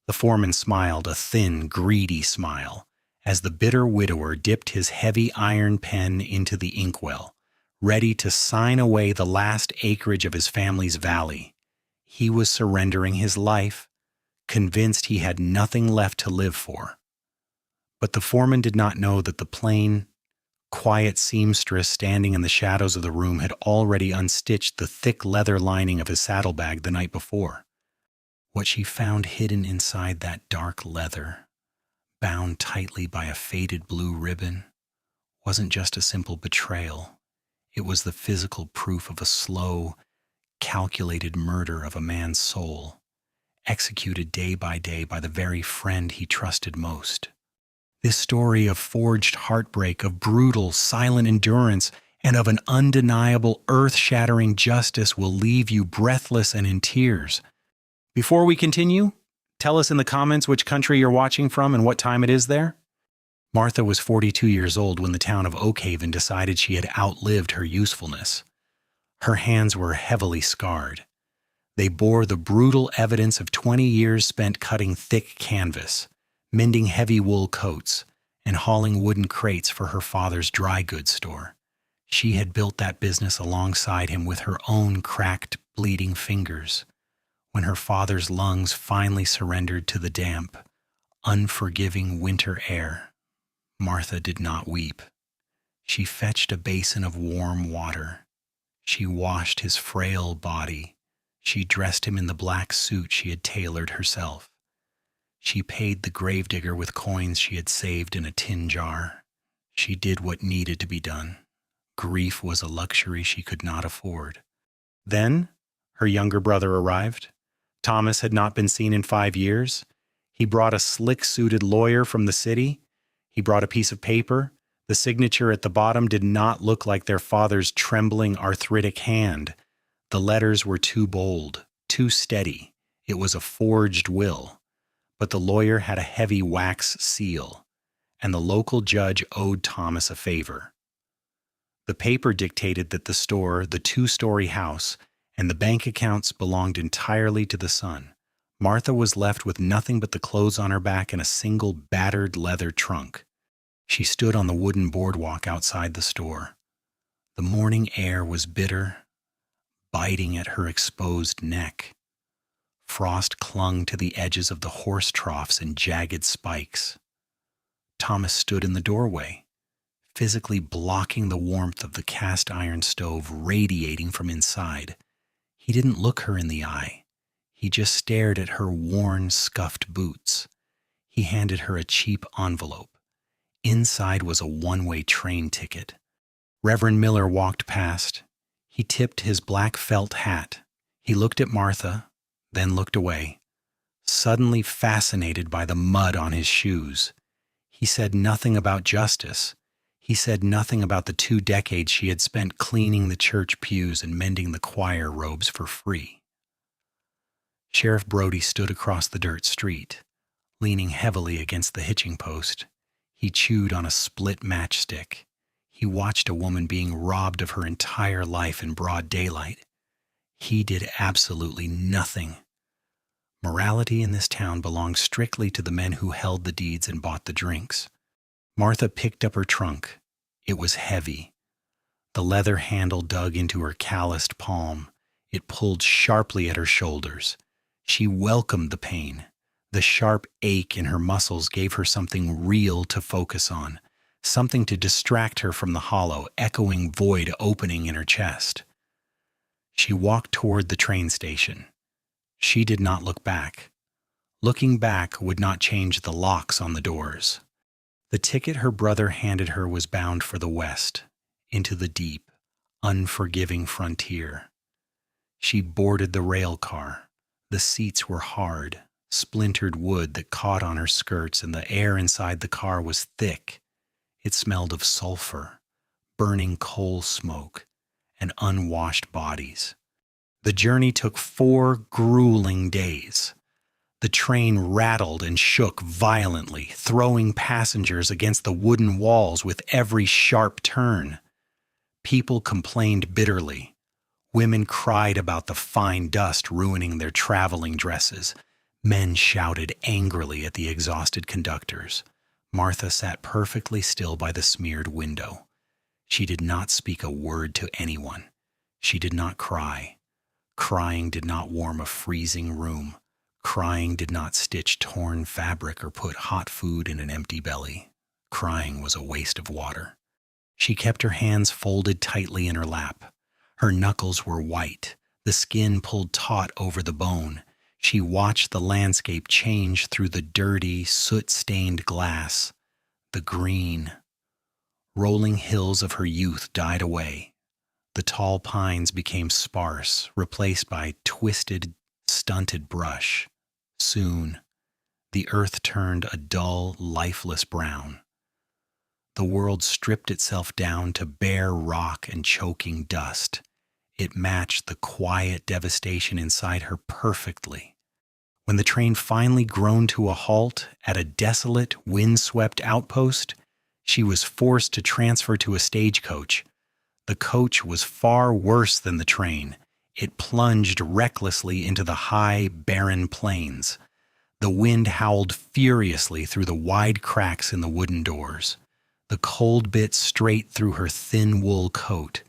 The foreman smiled, a thin, greedy smile, as the bitter widower dipped his heavy iron pen into the inkwell, ready to sign away the last acreage of his family's valley. He was surrendering his life, convinced he had nothing left to live for. But the foreman did not know that the plain, quiet seamstress standing in the shadows of the room had already unstitched the thick leather lining of his saddlebag the night before. What she found hidden inside that dark leather, bound tightly by a faded blue ribbon, wasn't just a simple betrayal. It was the physical proof of a slow, calculated murder of a man's soul, executed day by day by the very friend he trusted most. This story of forged heartbreak, of brutal, silent endurance, and of an undeniable, earth-shattering justice will leave you breathless and in tears. Before we continue, tell us in the comments which country you're watching from and what time it is there. Martha was 42 years old when the town of Oakhaven decided she had outlived her usefulness. Her hands were heavily scarred. They bore the brutal evidence of 20 years spent cutting thick canvas, mending heavy wool coats, and hauling wooden crates for her father's dry goods store. She had built that business alongside him with her own cracked, bleeding fingers. When her father's lungs finally surrendered to the damp, unforgiving winter air, Martha did not weep. She fetched a basin of warm water. She washed his frail body. She dressed him in the black suit she had tailored herself. She paid the gravedigger with coins she had saved in a tin jar. She did what needed to be done. Grief was a luxury she could not afford. Then, her younger brother arrived. Thomas had not been seen in 5 years. He brought a slick-suited lawyer from the city. He brought a piece of paper. The signature at the bottom did not look like their father's trembling, arthritic hand. The letters were too bold, too steady. It was a forged will. But the lawyer had a heavy wax seal, and the local judge owed Thomas a favor. The paper dictated that the store, the 2-story house, and the bank accounts belonged entirely to the son. Martha was left with nothing but the clothes on her back and a single battered leather trunk. She stood on the wooden boardwalk outside the store. The morning air was bitter, biting at her exposed neck. Frost clung to the edges of the horse troughs in jagged spikes. Thomas stood in the doorway, physically blocking the warmth of the cast iron stove radiating from inside. He didn't look her in the eye. He just stared at her worn, scuffed boots. He handed her a cheap envelope. Inside was a one-way train ticket. Reverend Miller walked past. He tipped his black felt hat. He looked at Martha, then looked away, suddenly fascinated by the mud on his shoes. He said nothing about justice. He said nothing about the 2 decades she had spent cleaning the church pews and mending the choir robes for free. Sheriff Brody stood across the dirt street, leaning heavily against the hitching post. He chewed on a split matchstick. He watched a woman being robbed of her entire life in broad daylight. He did absolutely nothing. Morality in this town belonged strictly to the men who held the deeds and bought the drinks. Martha picked up her trunk. It was heavy. The leather handle dug into her calloused palm. It pulled sharply at her shoulders. She welcomed the pain. The sharp ache in her muscles gave her something real to focus on, something to distract her from the hollow, echoing void opening in her chest. She walked toward the train station. She did not look back. Looking back would not change the locks on the doors. The ticket her brother handed her was bound for the west, into the deep, unforgiving frontier. She boarded the rail car. The seats were hard, splintered wood that caught on her skirts, and the air inside the car was thick. It smelled of sulfur, burning coal smoke, and unwashed bodies. The journey took 4 grueling days. The train rattled and shook violently, throwing passengers against the wooden walls with every sharp turn. People complained bitterly. Women cried about the fine dust ruining their traveling dresses. Men shouted angrily at the exhausted conductors. Martha sat perfectly still by the smeared window. She did not speak a word to anyone. She did not cry. Crying did not warm a freezing room. Crying did not stitch torn fabric or put hot food in an empty belly. Crying was a waste of water. She kept her hands folded tightly in her lap. Her knuckles were white, the skin pulled taut over the bone. She watched the landscape change through the dirty, soot-stained glass. The green, rolling hills of her youth died away. The tall pines became sparse, replaced by twisted, stunted brush. Soon, the earth turned a dull, lifeless brown. The world stripped itself down to bare rock and choking dust. It matched the quiet devastation inside her perfectly. When the train finally groaned to a halt at a desolate, wind-swept outpost, she was forced to transfer to a stagecoach. The coach was far worse than the train. It plunged recklessly into the high, barren plains. The wind howled furiously through the wide cracks in the wooden doors. The cold bit straight through her thin wool coat,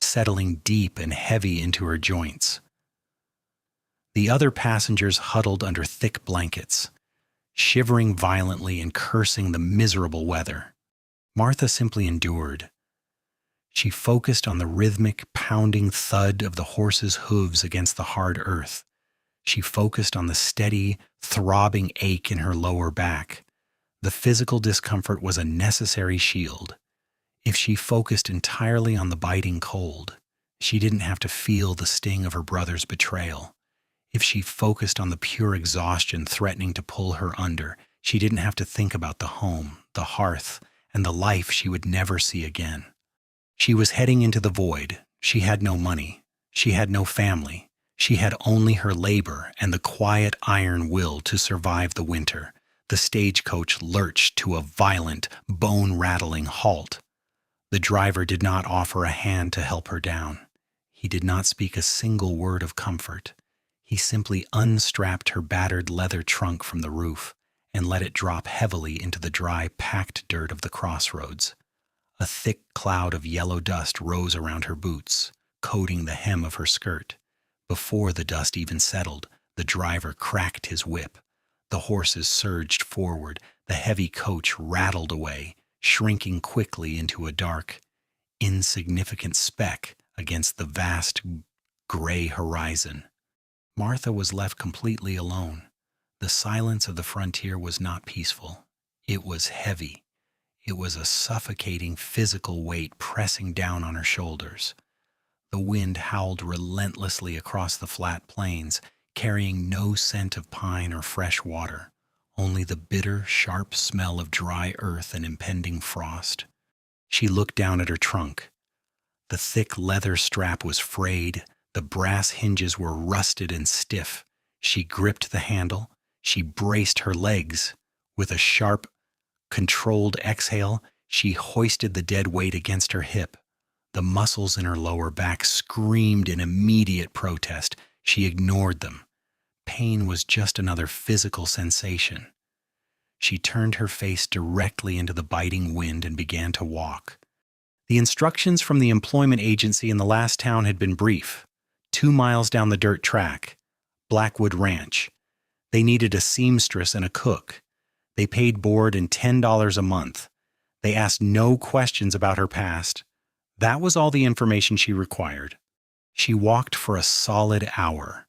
settling deep and heavy into her joints. The other passengers huddled under thick blankets, shivering violently and cursing the miserable weather. Martha simply endured. She focused on the rhythmic, pounding thud of the horse's hooves against the hard earth. She focused on the steady, throbbing ache in her lower back. The physical discomfort was a necessary shield. If she focused entirely on the biting cold, she didn't have to feel the sting of her brother's betrayal. If she focused on the pure exhaustion threatening to pull her under, she didn't have to think about the home, the hearth, and the life she would never see again. She was heading into the void. She had no money. She had no family. She had only her labor and the quiet iron will to survive the winter. The stagecoach lurched to a violent, bone-rattling halt. The driver did not offer a hand to help her down. He did not speak a single word of comfort. He simply unstrapped her battered leather trunk from the roof and let it drop heavily into the dry, packed dirt of the crossroads. A thick cloud of yellow dust rose around her boots, coating the hem of her skirt. Before the dust even settled, the driver cracked his whip. The horses surged forward. The heavy coach rattled away, shrinking quickly into a dark, insignificant speck against the vast, gray horizon. Martha was left completely alone. The silence of the frontier was not peaceful. It was heavy. It was a suffocating physical weight pressing down on her shoulders. The wind howled relentlessly across the flat plains, carrying no scent of pine or fresh water, only the bitter, sharp smell of dry earth and impending frost. She looked down at her trunk. The thick leather strap was frayed. The brass hinges were rusted and stiff. She gripped the handle. She braced her legs. With a sharp, controlled exhale, she hoisted the dead weight against her hip. The muscles in her lower back screamed in immediate protest. She ignored them. Pain was just another physical sensation. She turned her face directly into the biting wind and began to walk. The instructions from the employment agency in the last town had been brief. 2 miles down the dirt track, Blackwood Ranch. They needed a seamstress and a cook. They paid board and $10 a month. They asked no questions about her past. That was all the information she required. She walked for a solid hour.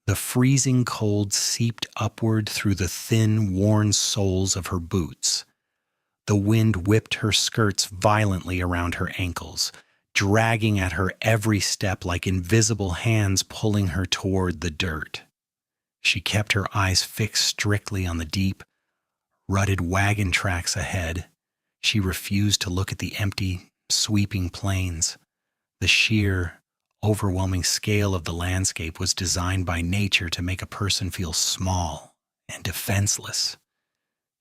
The freezing cold seeped upward through the thin, worn soles of her boots. The wind whipped her skirts violently around her ankles, dragging at her every step like invisible hands pulling her toward the dirt. She kept her eyes fixed strictly on the deep, rutted wagon tracks ahead. She refused to look at the empty, sweeping plains. The sheer, overwhelming scale of the landscape was designed by nature to make a person feel small and defenseless.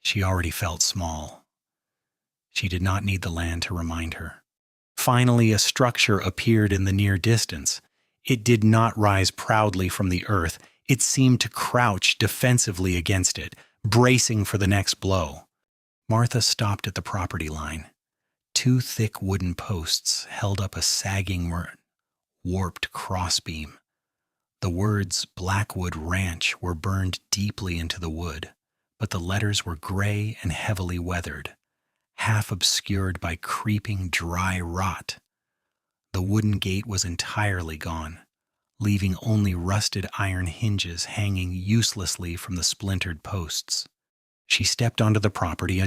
She already felt small. She did not need the land to remind her. Finally, a structure appeared in the near distance. It did not rise proudly from the earth. It seemed to crouch defensively against it, bracing for the next blow. Martha stopped at the property line. Two thick wooden posts held up a sagging, warped crossbeam. The words Blackwood Ranch were burned deeply into the wood, but the letters were gray and heavily weathered, half obscured by creeping dry rot. The wooden gate was entirely gone, leaving only rusted iron hinges hanging uselessly from the splintered posts. She stepped onto the property.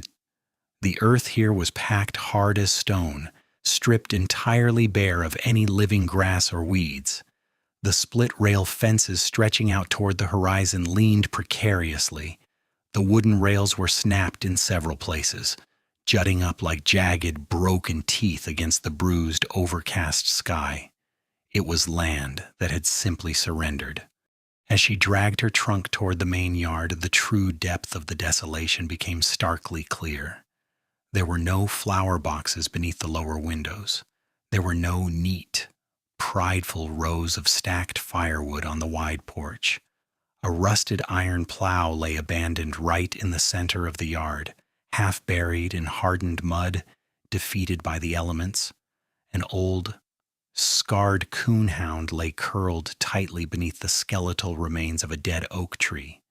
The earth here was packed hard as stone, stripped entirely bare of any living grass or weeds. The split-rail fences stretching out toward the horizon leaned precariously. The wooden rails were snapped in several places, jutting up like jagged, broken teeth against the bruised, overcast sky. It was land that had simply surrendered. As she dragged her trunk toward the main yard, the true depth of the desolation became starkly clear. There were no flower boxes beneath the lower windows. There were no neat, prideful rows of stacked firewood on the wide porch. A rusted iron plow lay abandoned right in the center of the yard, half buried in hardened mud, defeated by the elements. An old, scarred coonhound lay curled tightly beneath the skeletal remains of a dead oak tree.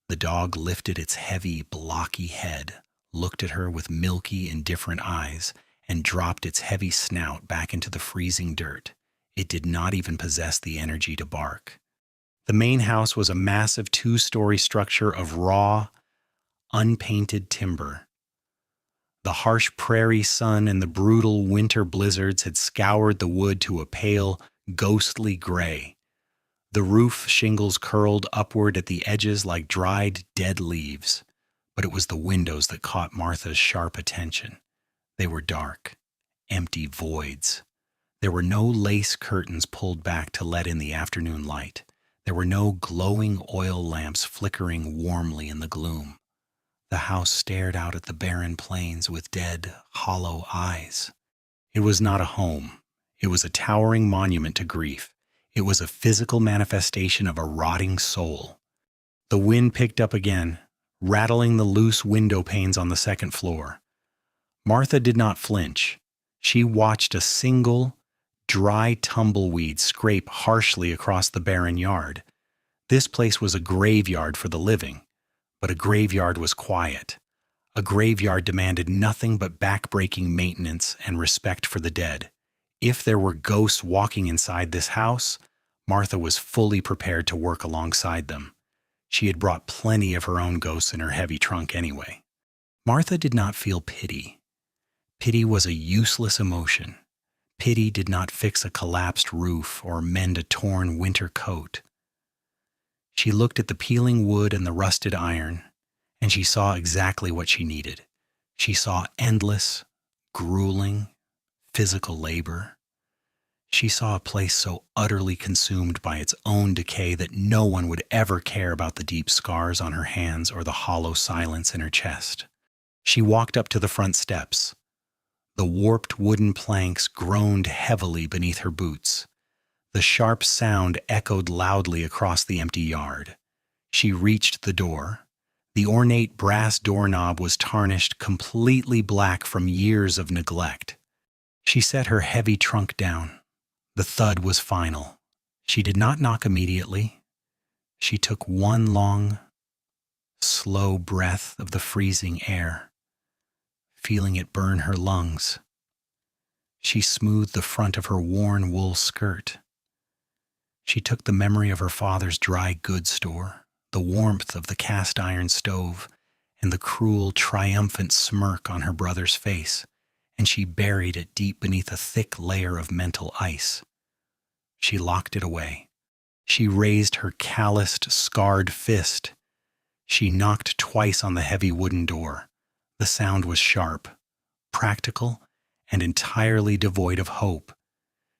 The dog lifted its heavy, blocky head, looked at her with milky, indifferent eyes, and dropped its heavy snout back into the freezing dirt. It did not even possess the energy to bark. The main house was a massive two-story structure of raw, unpainted timber. The harsh prairie sun and the brutal winter blizzards had scoured the wood to a pale, ghostly gray. The roof shingles curled upward at the edges like dried, dead leaves. But it was the windows that caught Martha's sharp attention. They were dark, empty voids. There were no lace curtains pulled back to let in the afternoon light. There were no glowing oil lamps flickering warmly in the gloom. The house stared out at the barren plains with dead, hollow eyes. It was not a home. It was a towering monument to grief. It was a physical manifestation of a rotting soul. The wind picked up again, rattling the loose window panes on the second floor. Martha did not flinch. She watched a single, dry tumbleweed scrape harshly across the barren yard. This place was a graveyard for the living, but a graveyard was quiet. A graveyard demanded nothing but back-breaking maintenance and respect for the dead. If there were ghosts walking inside this house, Martha was fully prepared to work alongside them. She had brought plenty of her own ghosts in her heavy trunk anyway. Martha did not feel pity. Pity was a useless emotion. Pity did not fix a collapsed roof or mend a torn winter coat. She looked at the peeling wood and the rusted iron, and she saw exactly what she needed. She saw endless, grueling, physical labor. She saw a place so utterly consumed by its own decay that no one would ever care about the deep scars on her hands or the hollow silence in her chest. She walked up to the front steps. The warped wooden planks groaned heavily beneath her boots. The sharp sound echoed loudly across the empty yard. She reached the door. The ornate brass doorknob was tarnished completely black from years of neglect. She set her heavy trunk down. The thud was final. She did not knock immediately. She took one long, slow breath of the freezing air, feeling it burn her lungs. She smoothed the front of her worn wool skirt. She took the memory of her father's dry goods store, the warmth of the cast iron stove, and the cruel, triumphant smirk on her brother's face, and she buried it deep beneath a thick layer of mental ice. She locked it away. She raised her calloused, scarred fist. She knocked twice on the heavy wooden door. The sound was sharp, practical, and entirely devoid of hope.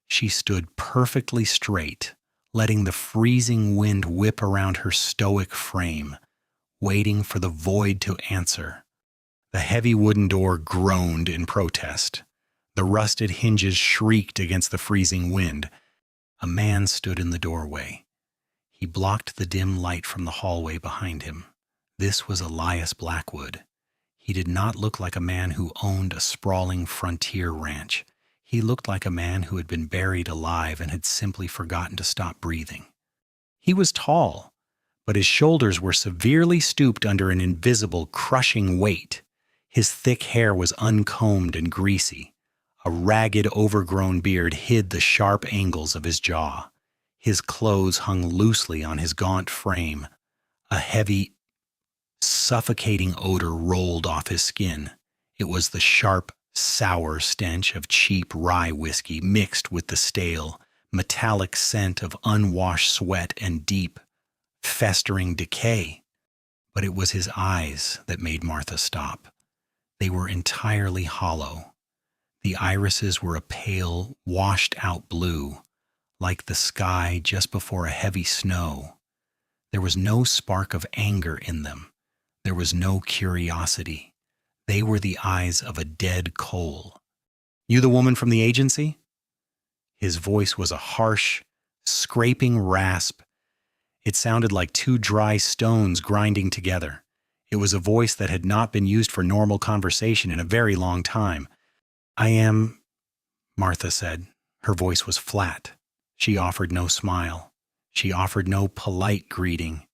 She stood perfectly straight, letting the freezing wind whip around her stoic frame, waiting for the void to answer. The heavy wooden door groaned in protest. The rusted hinges shrieked against the freezing wind. A man stood in the doorway. He blocked the dim light from the hallway behind him. This was Elias Blackwood. He did not look like a man who owned a sprawling frontier ranch. He looked like a man who had been buried alive and had simply forgotten to stop breathing. He was tall, but his shoulders were severely stooped under an invisible, crushing weight. His thick hair was uncombed and greasy. A ragged, overgrown beard hid the sharp angles of his jaw. His clothes hung loosely on his gaunt frame. A heavy, suffocating odor rolled off his skin. It was the sharp, sour stench of cheap rye whiskey mixed with the stale, metallic scent of unwashed sweat and deep, festering decay. But it was his eyes that made Martha stop. They were entirely hollow. The irises were a pale, washed-out blue, like the sky just before a heavy snow. There was no spark of anger in them. There was no curiosity. They were the eyes of a dead coal. "You the woman from the agency?" His voice was a harsh, scraping rasp. It sounded like two dry stones grinding together. It was a voice that had not been used for normal conversation in a very long time. "I am," Martha said. Her voice was flat. She offered no smile. She offered no polite greeting.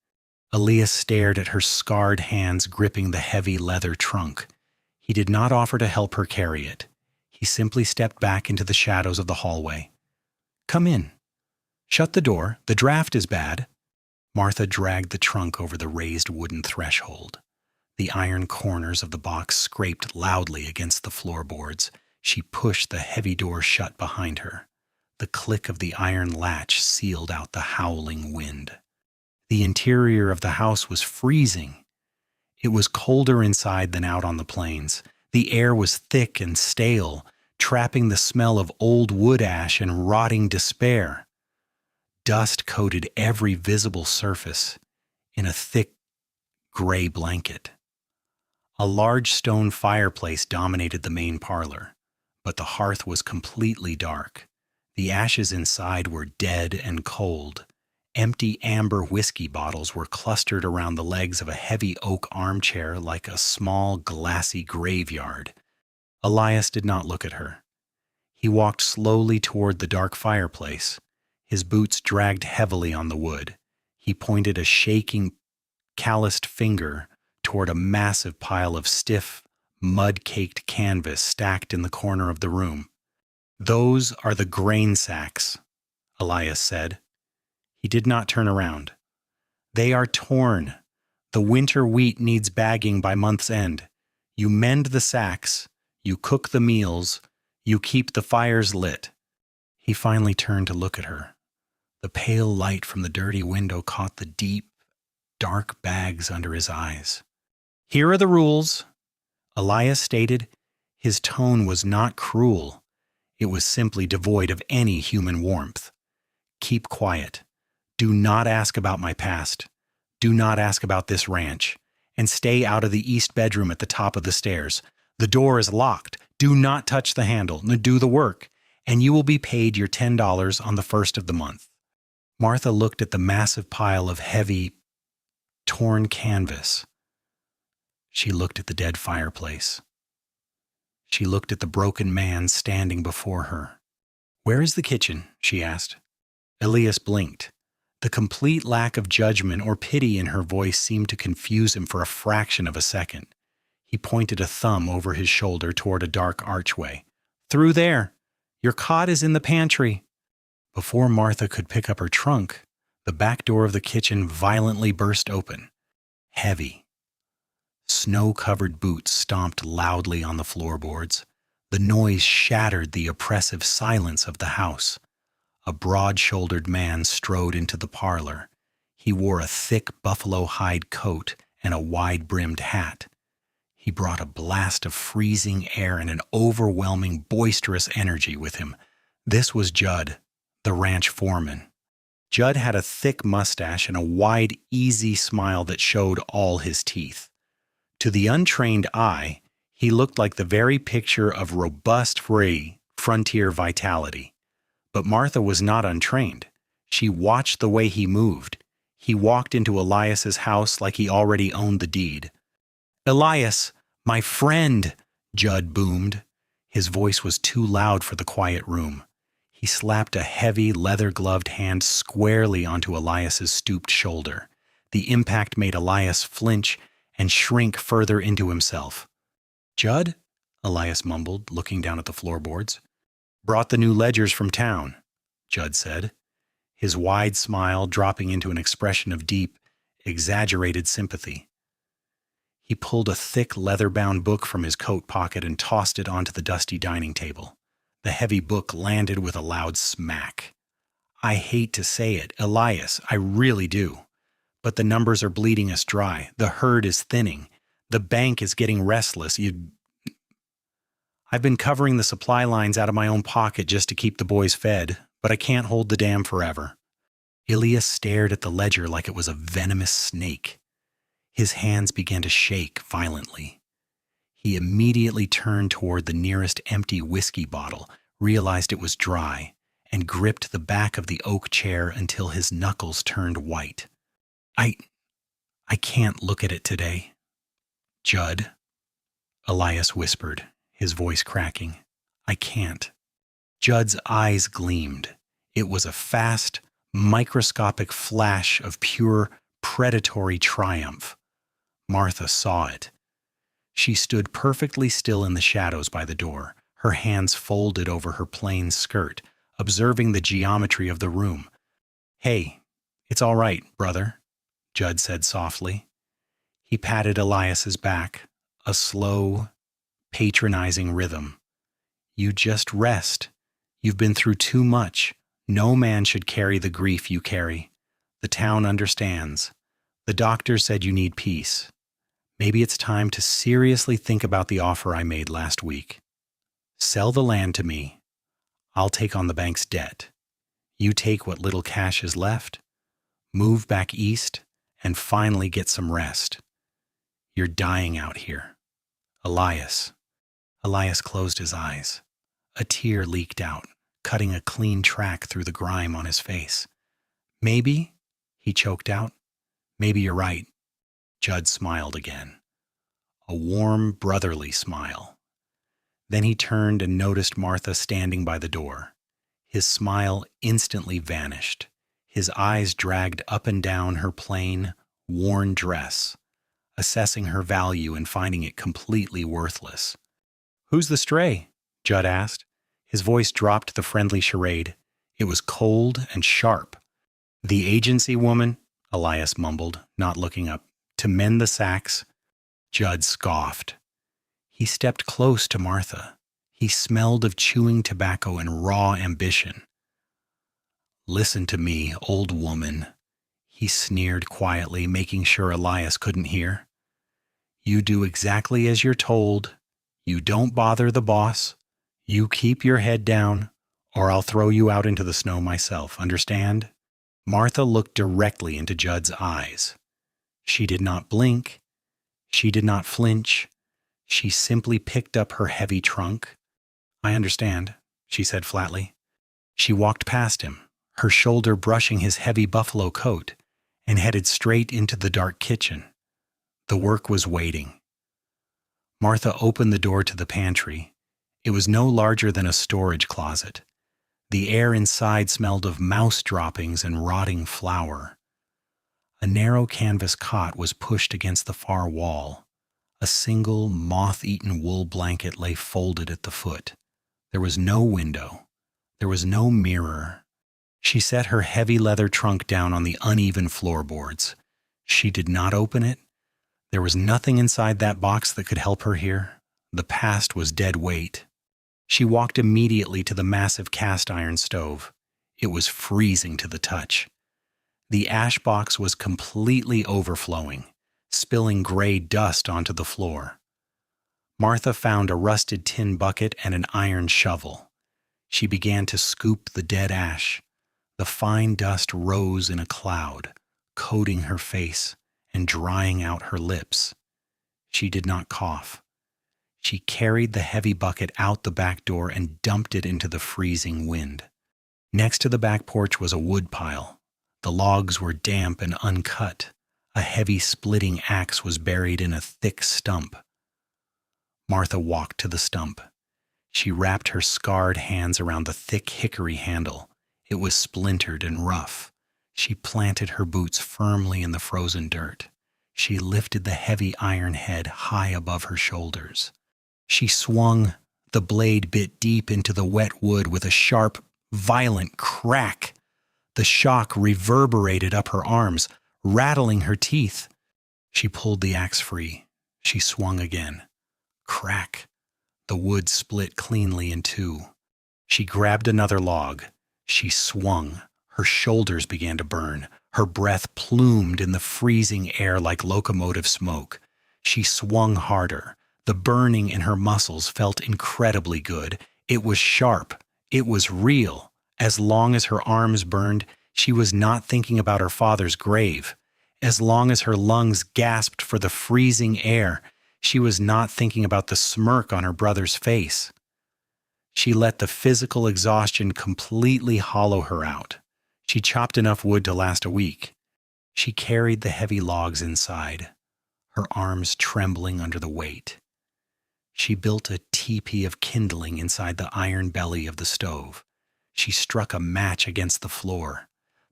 Elias stared at her scarred hands gripping the heavy leather trunk. He did not offer to help her carry it. He simply stepped back into the shadows of the hallway. "Come in. Shut the door. The draft is bad." Martha dragged the trunk over the raised wooden threshold. The iron corners of the box scraped loudly against the floorboards. She pushed the heavy door shut behind her. The click of the iron latch sealed out the howling wind. The interior of the house was freezing. It was colder inside than out on the plains. The air was thick and stale, trapping the smell of old wood ash and rotting despair. Dust coated every visible surface in a thick, gray blanket. A large stone fireplace dominated the main parlor, but the hearth was completely dark. The ashes inside were dead and cold. Empty amber whiskey bottles were clustered around the legs of a heavy oak armchair like a small, glassy graveyard. Elias did not look at her. He walked slowly toward the dark fireplace. His boots dragged heavily on the wood. He pointed a shaking, calloused finger toward a massive pile of stiff, mud-caked canvas stacked in the corner of the room. "Those are the grain sacks," Elias said. He did not turn around. "They are torn. The winter wheat needs bagging by month's end. You mend the sacks, you cook the meals, you keep the fires lit." He finally turned to look at her. The pale light from the dirty window caught the deep, dark bags under his eyes. "Here are the rules," Elias stated. His tone was not cruel. It was simply devoid of any human warmth. "Keep quiet. Do not ask about my past. Do not ask about this ranch. And stay out of the east bedroom at the top of the stairs. The door is locked. Do not touch the handle, nor do the work. And you will be paid your $10 on the first of the month." Martha looked at the massive pile of heavy, torn canvas. She looked at the dead fireplace. She looked at the broken man standing before her. "Where is the kitchen?" she asked. Elias blinked. The complete lack of judgment or pity in her voice seemed to confuse him for a fraction of a second. He pointed a thumb over his shoulder toward a dark archway. "Through there. Your cot is in the pantry." Before Martha could pick up her trunk, the back door of the kitchen violently burst open. Heavy, snow-covered boots stomped loudly on the floorboards. The noise shattered the oppressive silence of the house. A broad-shouldered man strode into the parlor. He wore a thick buffalo hide coat and a wide-brimmed hat. He brought a blast of freezing air and an overwhelming, boisterous energy with him. This was Judd, the ranch foreman. Judd had a thick mustache and a wide, easy smile that showed all his teeth. To the untrained eye, he looked like the very picture of robust, free, frontier vitality. But Martha was not untrained. She watched the way he moved. He walked into Elias's house like he already owned the deed. "Elias, my friend!" Judd boomed. His voice was too loud for the quiet room. He slapped a heavy, leather-gloved hand squarely onto Elias's stooped shoulder. The impact made Elias flinch and shrink further into himself. "Judd?" Elias mumbled, looking down at the floorboards. "Brought the new ledgers from town," Judd said, his wide smile dropping into an expression of deep, exaggerated sympathy. He pulled a thick, leather-bound book from his coat pocket and tossed it onto the dusty dining table. The heavy book landed with a loud smack. "I hate to say it, Elias, I really do. But the numbers are bleeding us dry. The herd is thinning. The bank is getting restless. I've been covering the supply lines out of my own pocket just to keep the boys fed, but I can't hold the dam forever." Elias stared at the ledger like it was a venomous snake. His hands began to shake violently. He immediately turned toward the nearest empty whiskey bottle, realized it was dry, and gripped the back of the oak chair until his knuckles turned white. I can't look at it today." "Judd," Elias whispered, his voice cracking. "I can't." Judd's eyes gleamed. It was a fast, microscopic flash of pure, predatory triumph. Martha saw it. She stood perfectly still in the shadows by the door, her hands folded over her plain skirt, observing the geometry of the room. "Hey, it's all right, brother," Judd said softly. He patted Elias's back, a slow, patronizing rhythm. "You just rest. You've been through too much. No man should carry the grief you carry. The town understands. The doctor said you need peace. Maybe it's time to seriously think about the offer I made last week. Sell the land to me. I'll take on the bank's debt. You take what little cash is left, move back east, and finally get some rest. You're dying out here. Elias." Elias closed his eyes. A tear leaked out, cutting a clean track through the grime on his face. "Maybe," he choked out. "Maybe you're right." Judd smiled again. A warm, brotherly smile. Then he turned and noticed Martha standing by the door. His smile instantly vanished. His eyes dragged up and down her plain, worn dress, assessing her value and finding it completely worthless. "Who's the stray?" Judd asked. His voice dropped the friendly charade. It was cold and sharp. "The agency woman," Elias mumbled, not looking up, "to mend the sacks." Judd scoffed. He stepped close to Martha. He smelled of chewing tobacco and raw ambition. "Listen to me, old woman," he sneered quietly, making sure Elias couldn't hear. "You do exactly as you're told. You don't bother the boss. You keep your head down, or I'll throw you out into the snow myself, understand?" Martha looked directly into Judd's eyes. She did not blink. She did not flinch. She simply picked up her heavy trunk. "I understand," she said flatly. She walked past him, her shoulder brushing his heavy buffalo coat, and headed straight into the dark kitchen. The work was waiting. Martha opened the door to the pantry. It was no larger than a storage closet. The air inside smelled of mouse droppings and rotting flour. A narrow canvas cot was pushed against the far wall. A single moth-eaten wool blanket lay folded at the foot. There was no window. There was no mirror. She set her heavy leather trunk down on the uneven floorboards. She did not open it. There was nothing inside that box that could help her here. The past was dead weight. She walked immediately to the massive cast iron stove. It was freezing to the touch. The ash box was completely overflowing, spilling gray dust onto the floor. Martha found a rusted tin bucket and an iron shovel. She began to scoop the dead ash. The fine dust rose in a cloud, coating her face and drying out her lips. She did not cough. She carried the heavy bucket out the back door and dumped it into the freezing wind. Next to the back porch was a wood pile. The logs were damp and uncut. A heavy splitting axe was buried in a thick stump. Martha walked to the stump. She wrapped her scarred hands around the thick hickory handle. It was splintered and rough. She planted her boots firmly in the frozen dirt. She lifted the heavy iron head high above her shoulders. She swung. The blade bit deep into the wet wood with a sharp, violent crack. The shock reverberated up her arms, rattling her teeth. She pulled the axe free. She swung again. Crack. The wood split cleanly in two. She grabbed another log. She swung. Her shoulders began to burn. Her breath plumed in the freezing air like locomotive smoke. She swung harder. The burning in her muscles felt incredibly good. It was sharp. It was real. As long as her arms burned, she was not thinking about her father's grave. As long as her lungs gasped for the freezing air, she was not thinking about the smirk on her brother's face. She let the physical exhaustion completely hollow her out. She chopped enough wood to last a week. She carried the heavy logs inside, her arms trembling under the weight. She built a teepee of kindling inside the iron belly of the stove. She struck a match against the floor.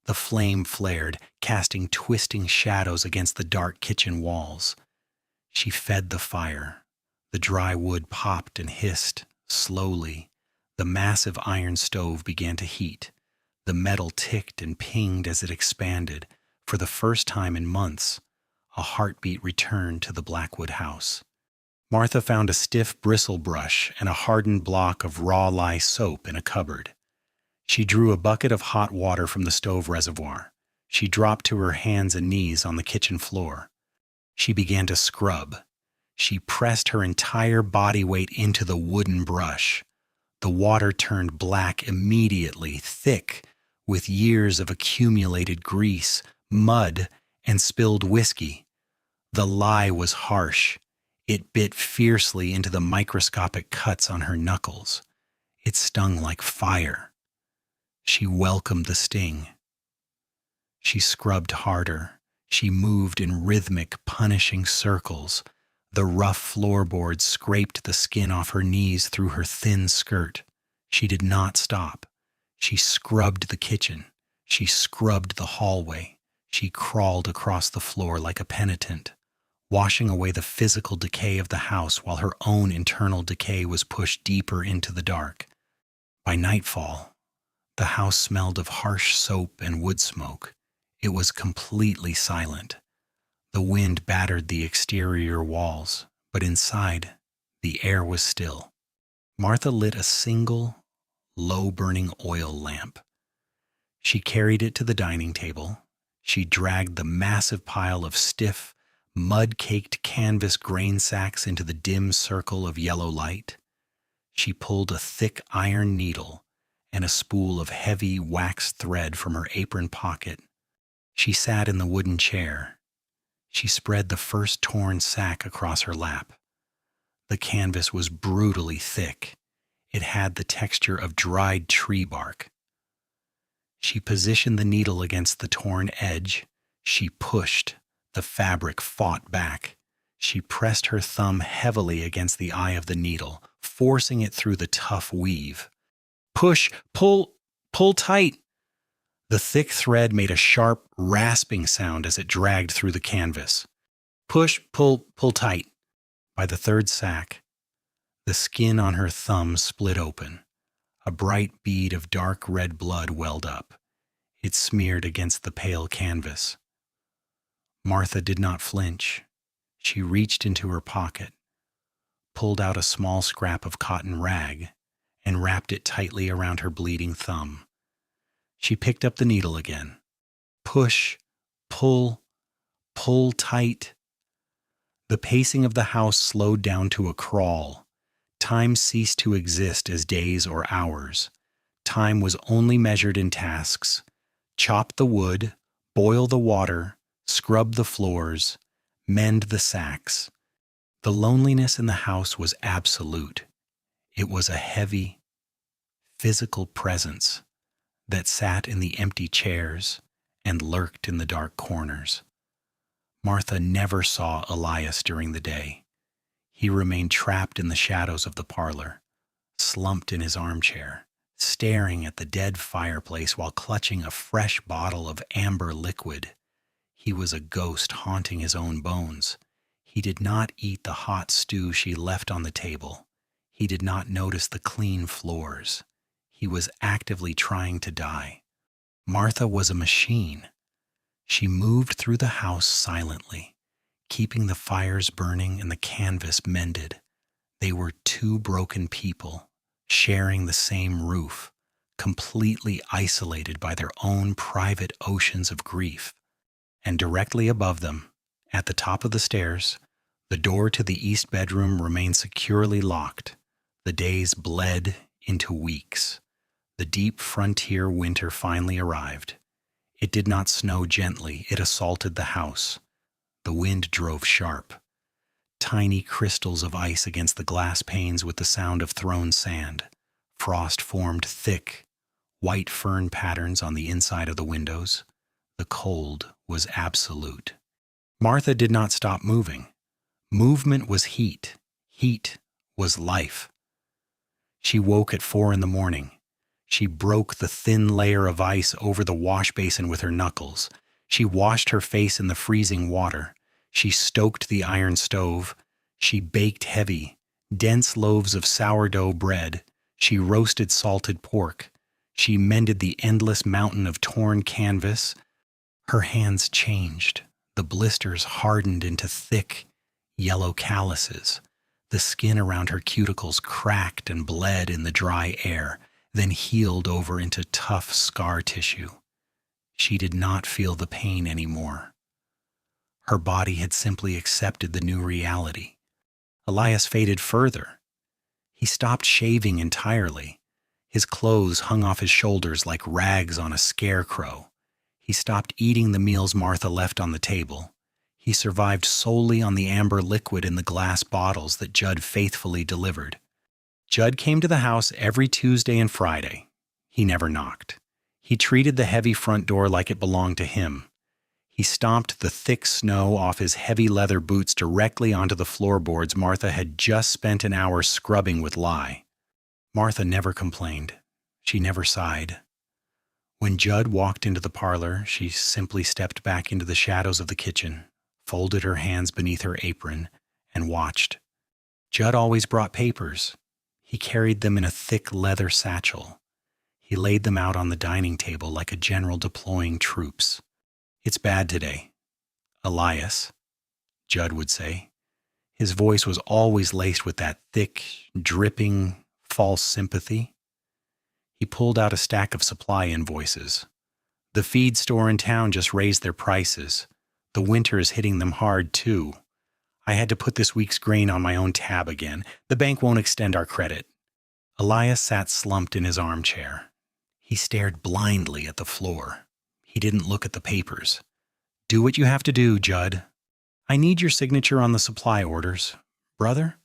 The flame flared, casting twisting shadows against the dark kitchen walls. She fed the fire. The dry wood popped and hissed, slowly. The massive iron stove began to heat. The metal ticked and pinged as it expanded. For the first time in months, a heartbeat returned to the Blackwood house. Martha found a stiff bristle brush and a hardened block of raw lye soap in a cupboard. She drew a bucket of hot water from the stove reservoir. She dropped to her hands and knees on the kitchen floor. She began to scrub. She pressed her entire body weight into the wooden brush. The water turned black immediately, thick, with years of accumulated grease, mud, and spilled whiskey. The lye was harsh. It bit fiercely into the microscopic cuts on her knuckles. It stung like fire. She welcomed the sting. She scrubbed harder. She moved in rhythmic, punishing circles. The rough floorboards scraped the skin off her knees through her thin skirt. She did not stop. She scrubbed the kitchen. She scrubbed the hallway. She crawled across the floor like a penitent, washing away the physical decay of the house while her own internal decay was pushed deeper into the dark. By nightfall, the house smelled of harsh soap and wood smoke. It was completely silent. The wind battered the exterior walls, but inside, the air was still. Martha lit a single, low-burning oil lamp. She carried it to the dining table. She dragged the massive pile of stiff, mud-caked canvas grain sacks into the dim circle of yellow light. She pulled a thick iron needle and a spool of heavy waxed thread from her apron pocket. She sat in the wooden chair. She spread the first torn sack across her lap. The canvas was brutally thick. It had the texture of dried tree bark. She positioned the needle against the torn edge. She pushed. The fabric fought back. She pressed her thumb heavily against the eye of the needle, forcing it through the tough weave. Push, pull tight. The thick thread made a sharp, rasping sound as it dragged through the canvas. Push, pull tight. By the third sack, the skin on her thumb split open. A bright bead of dark red blood welled up. It smeared against the pale canvas. Martha did not flinch. She reached into her pocket, pulled out a small scrap of cotton rag, and wrapped it tightly around her bleeding thumb. She picked up the needle again. Push, pull tight. The pacing of the house slowed down to a crawl. Time ceased to exist as days or hours. Time was only measured in tasks. Chop the wood, boil the water, scrub the floors, mend the sacks. The loneliness in the house was absolute. It was a heavy, physical presence that sat in the empty chairs and lurked in the dark corners. Martha never saw Elias during the day. He remained trapped in the shadows of the parlor, slumped in his armchair, staring at the dead fireplace while clutching a fresh bottle of amber liquid. He was a ghost haunting his own bones. He did not eat the hot stew she left on the table. He did not notice the clean floors. He was actively trying to die. Martha was a machine. She moved through the house silently, keeping the fires burning and the canvas mended. They were two broken people, sharing the same roof, completely isolated by their own private oceans of grief. And directly above them, at the top of the stairs, the door to the east bedroom remained securely locked. The days bled into weeks. The deep frontier winter finally arrived. It did not snow gently, it assaulted the house. The wind drove sharp. Tiny crystals of ice against the glass panes with the sound of thrown sand. Frost formed thick, white fern patterns on the inside of the windows. The cold was absolute. Martha did not stop moving. Movement was heat. Heat was life. She woke at 4 a.m. She broke the thin layer of ice over the wash basin with her knuckles. She washed her face in the freezing water. She stoked the iron stove. She baked heavy, dense loaves of sourdough bread. She roasted salted pork. She mended the endless mountain of torn canvas. Her hands changed. The blisters hardened into thick, yellow calluses. The skin around her cuticles cracked and bled in the dry air, then healed over into tough scar tissue. She did not feel the pain anymore. Her body had simply accepted the new reality. Elias faded further. He stopped shaving entirely. His clothes hung off his shoulders like rags on a scarecrow. He stopped eating the meals Martha left on the table. He survived solely on the amber liquid in the glass bottles that Judd faithfully delivered. Judd came to the house every Tuesday and Friday. He never knocked. He treated the heavy front door like it belonged to him. He stomped the thick snow off his heavy leather boots directly onto the floorboards Martha had just spent an hour scrubbing with lye. Martha never complained. She never sighed. When Judd walked into the parlor, she simply stepped back into the shadows of the kitchen, folded her hands beneath her apron, and watched. Judd always brought papers. He carried them in a thick leather satchel. He laid them out on the dining table like a general deploying troops. "It's bad today, Elias," Judd would say. His voice was always laced with that thick, dripping, false sympathy. He pulled out a stack of supply invoices. "The feed store in town just raised their prices. The winter is hitting them hard, too. I had to put this week's grain on my own tab again. The bank won't extend our credit." Elias sat slumped in his armchair. He stared blindly at the floor. He didn't look at the papers. "Do what you have to do, Judd. I need your signature on the supply orders. Brother?"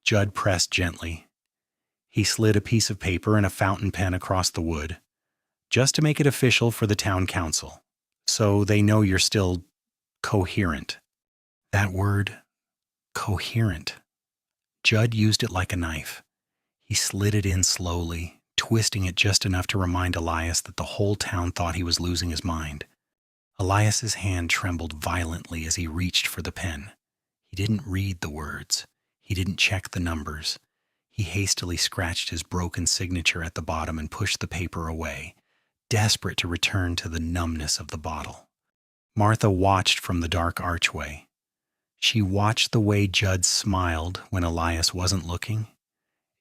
Judd pressed gently. He slid a piece of paper and a fountain pen across the wood, just to make it official for the town council, so they know you're still coherent. That word, coherent. Judd used it like a knife. He slid it in slowly, twisting it just enough to remind Elias that the whole town thought he was losing his mind. Elias's hand trembled violently as he reached for the pen. He didn't read the words. He didn't check the numbers. He hastily scratched his broken signature at the bottom and pushed the paper away, desperate to return to the numbness of the bottle. Martha watched from the dark archway. She watched the way Judd smiled when Elias wasn't looking.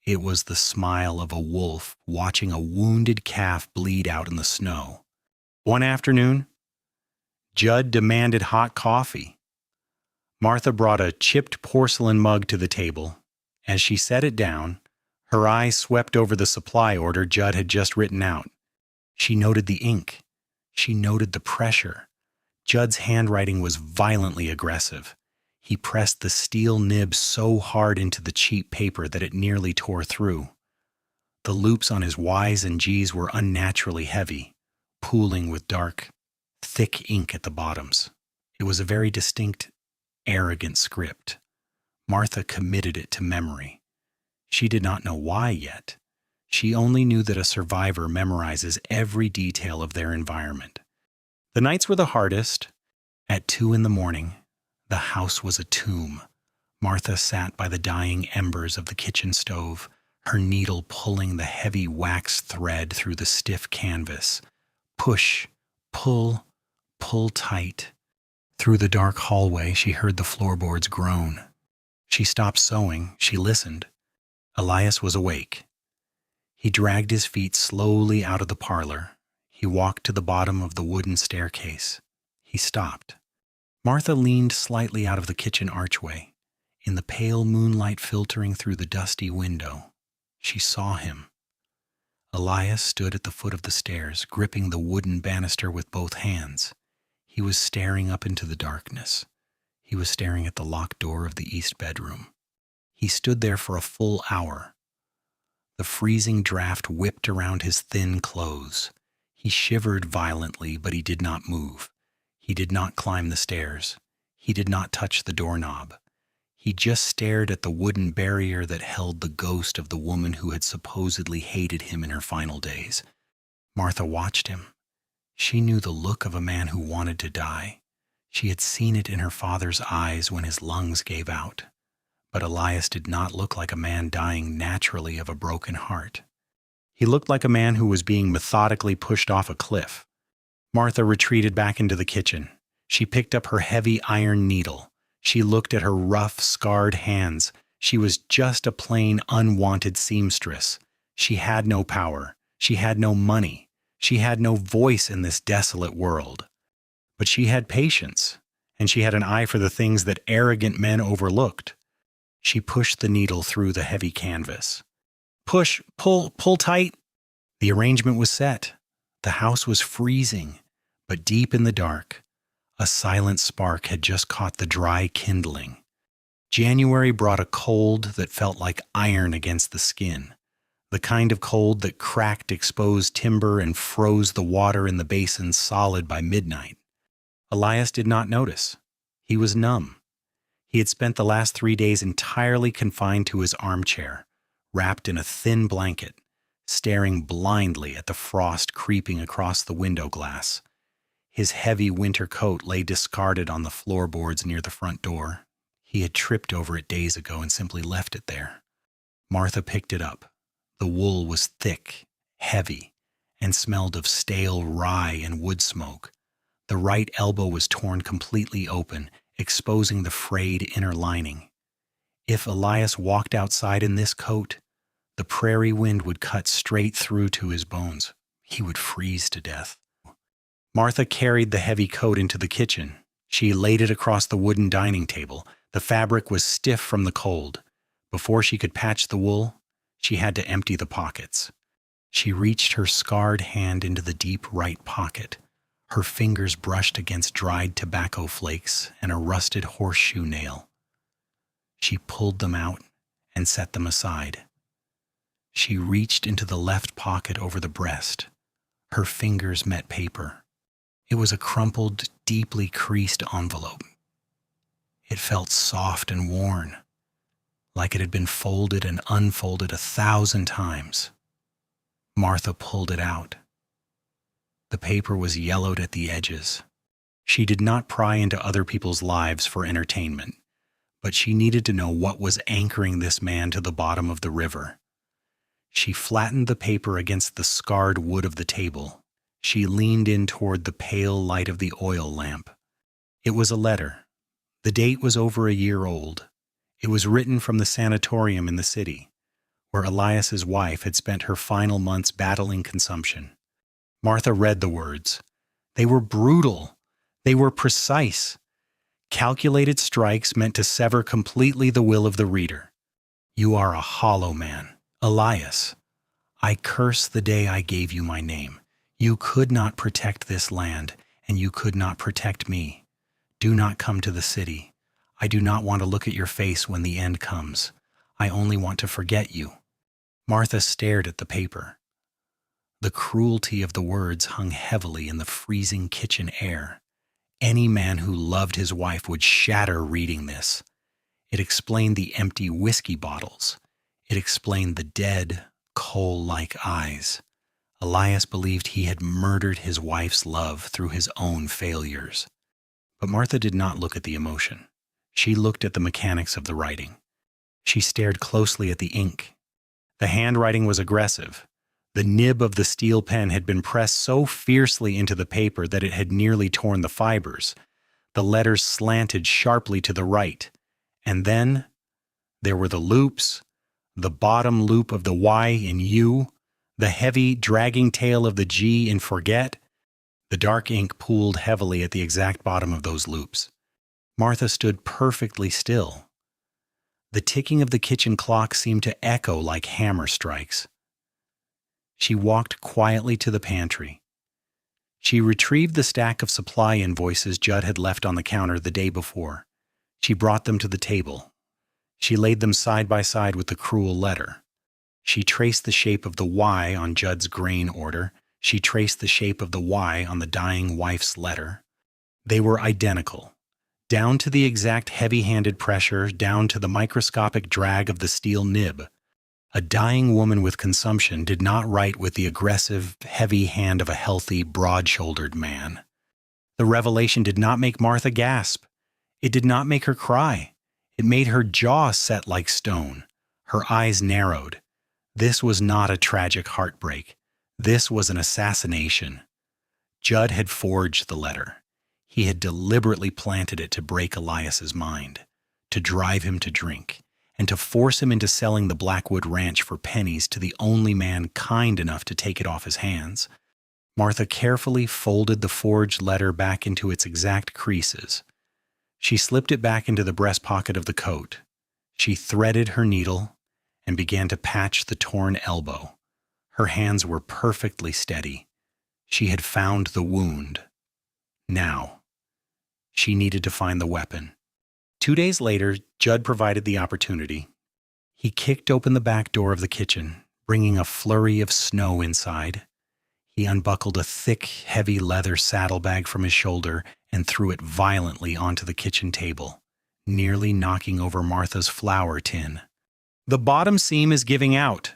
It was the smile of a wolf watching a wounded calf bleed out in the snow. One afternoon, Judd demanded hot coffee. Martha brought a chipped porcelain mug to the table. As she set it down, her eyes swept over the supply order Judd had just written out. She noted the ink. She noted the pressure. Judd's handwriting was violently aggressive. He pressed the steel nib so hard into the cheap paper that it nearly tore through. The loops on his Y's and G's were unnaturally heavy, pooling with dark thick ink at the bottoms. It was a very distinct, arrogant script. Martha committed it to memory. She did not know why yet. She only knew that a survivor memorizes every detail of their environment. The nights were the hardest. At 2 a.m, the house was a tomb. Martha sat by the dying embers of the kitchen stove, her needle pulling the heavy wax thread through the stiff canvas. Push, pull, pull tight. Through the dark hallway, she heard the floorboards groan. She stopped sewing. She listened. Elias was awake. He dragged his feet slowly out of the parlor. He walked to the bottom of the wooden staircase. He stopped. Martha leaned slightly out of the kitchen archway. In the pale moonlight filtering through the dusty window, she saw him. Elias stood at the foot of the stairs, gripping the wooden banister with both hands. He was staring up into the darkness. He was staring at the locked door of the east bedroom. He stood there for a full hour. The freezing draft whipped around his thin clothes. He shivered violently, but he did not move. He did not climb the stairs. He did not touch the doorknob. He just stared at the wooden barrier that held the ghost of the woman who had supposedly hated him in her final days. Martha watched him. She knew the look of a man who wanted to die. She had seen it in her father's eyes when his lungs gave out. But Elias did not look like a man dying naturally of a broken heart. He looked like a man who was being methodically pushed off a cliff. Martha retreated back into the kitchen. She picked up her heavy iron needle. She looked at her rough, scarred hands. She was just a plain, unwanted seamstress. She had no power. She had no money. She had no voice in this desolate world. But she had patience, and she had an eye for the things that arrogant men overlooked. She pushed the needle through the heavy canvas. Push, pull, pull tight. The arrangement was set. The house was freezing, but deep in the dark, a silent spark had just caught the dry kindling. January brought a cold that felt like iron against the skin, the kind of cold that cracked exposed timber and froze the water in the basin solid by midnight. Elias did not notice. He was numb. He had spent the last 3 days entirely confined to his armchair, wrapped in a thin blanket, staring blindly at the frost creeping across the window glass. His heavy winter coat lay discarded on the floorboards near the front door. He had tripped over it days ago and simply left it there. Martha picked it up. The wool was thick, heavy, and smelled of stale rye and wood smoke. The right elbow was torn completely open, exposing the frayed inner lining. If Elias walked outside in this coat, the prairie wind would cut straight through to his bones. He would freeze to death. Martha carried the heavy coat into the kitchen. She laid it across the wooden dining table. The fabric was stiff from the cold. Before she could patch the wool, she had to empty the pockets. She reached her scarred hand into the deep right pocket. Her fingers brushed against dried tobacco flakes and a rusted horseshoe nail. She pulled them out and set them aside. She reached into the left pocket over the breast. Her fingers met paper. It was a crumpled, deeply creased envelope. It felt soft and worn, like it had been folded and unfolded 1,000 times. Martha pulled it out. The paper was yellowed at the edges. She did not pry into other people's lives for entertainment, but she needed to know what was anchoring this man to the bottom of the river. She flattened the paper against the scarred wood of the table. She leaned in toward the pale light of the oil lamp. It was a letter. The date was over a year old. It was written from the sanatorium in the city, where Elias's wife had spent her final months battling consumption. Martha read the words. They were brutal. They were precise. Calculated strikes meant to sever completely the will of the reader. You are a hollow man, Elias. I curse the day I gave you my name. You could not protect this land, and you could not protect me. Do not come to the city. I do not want to look at your face when the end comes. I only want to forget you. Martha stared at the paper. The cruelty of the words hung heavily in the freezing kitchen air. Any man who loved his wife would shatter reading this. It explained the empty whiskey bottles. It explained the dead, coal-like eyes. Elias believed he had murdered his wife's love through his own failures. But Martha did not look at the emotion. She looked at the mechanics of the writing. She stared closely at the ink. The handwriting was aggressive. The nib of the steel pen had been pressed so fiercely into the paper that it had nearly torn the fibers. The letters slanted sharply to the right. And then there were the loops, the bottom loop of the Y in U, the heavy, dragging tail of the G in forget. The dark ink pooled heavily at the exact bottom of those loops. Martha stood perfectly still. The ticking of the kitchen clock seemed to echo like hammer strikes. She walked quietly to the pantry. She retrieved the stack of supply invoices Judd had left on the counter the day before. She brought them to the table. She laid them side by side with the cruel letter. She traced the shape of the Y on Judd's grain order. She traced the shape of the Y on the dying wife's letter. They were identical, down to the exact heavy-handed pressure, down to the microscopic drag of the steel nib. A dying woman with consumption did not write with the aggressive, heavy hand of a healthy, broad-shouldered man. The revelation did not make Martha gasp. It did not make her cry. It made her jaw set like stone. Her eyes narrowed. This was not a tragic heartbreak. This was an assassination. Judd had forged the letter. He had deliberately planted it to break Elias's mind, to drive him to drink, and to force him into selling the Blackwood Ranch for pennies to the only man kind enough to take it off his hands. Martha carefully folded the forged letter back into its exact creases. She slipped it back into the breast pocket of the coat. She threaded her needle and began to patch the torn elbow. Her hands were perfectly steady. She had found the wound. Now, she needed to find the weapon. 2 days later, Judd provided the opportunity. He kicked open the back door of the kitchen, bringing a flurry of snow inside. He unbuckled a thick, heavy leather saddlebag from his shoulder and threw it violently onto the kitchen table, nearly knocking over Martha's flour tin. "The bottom seam is giving out,"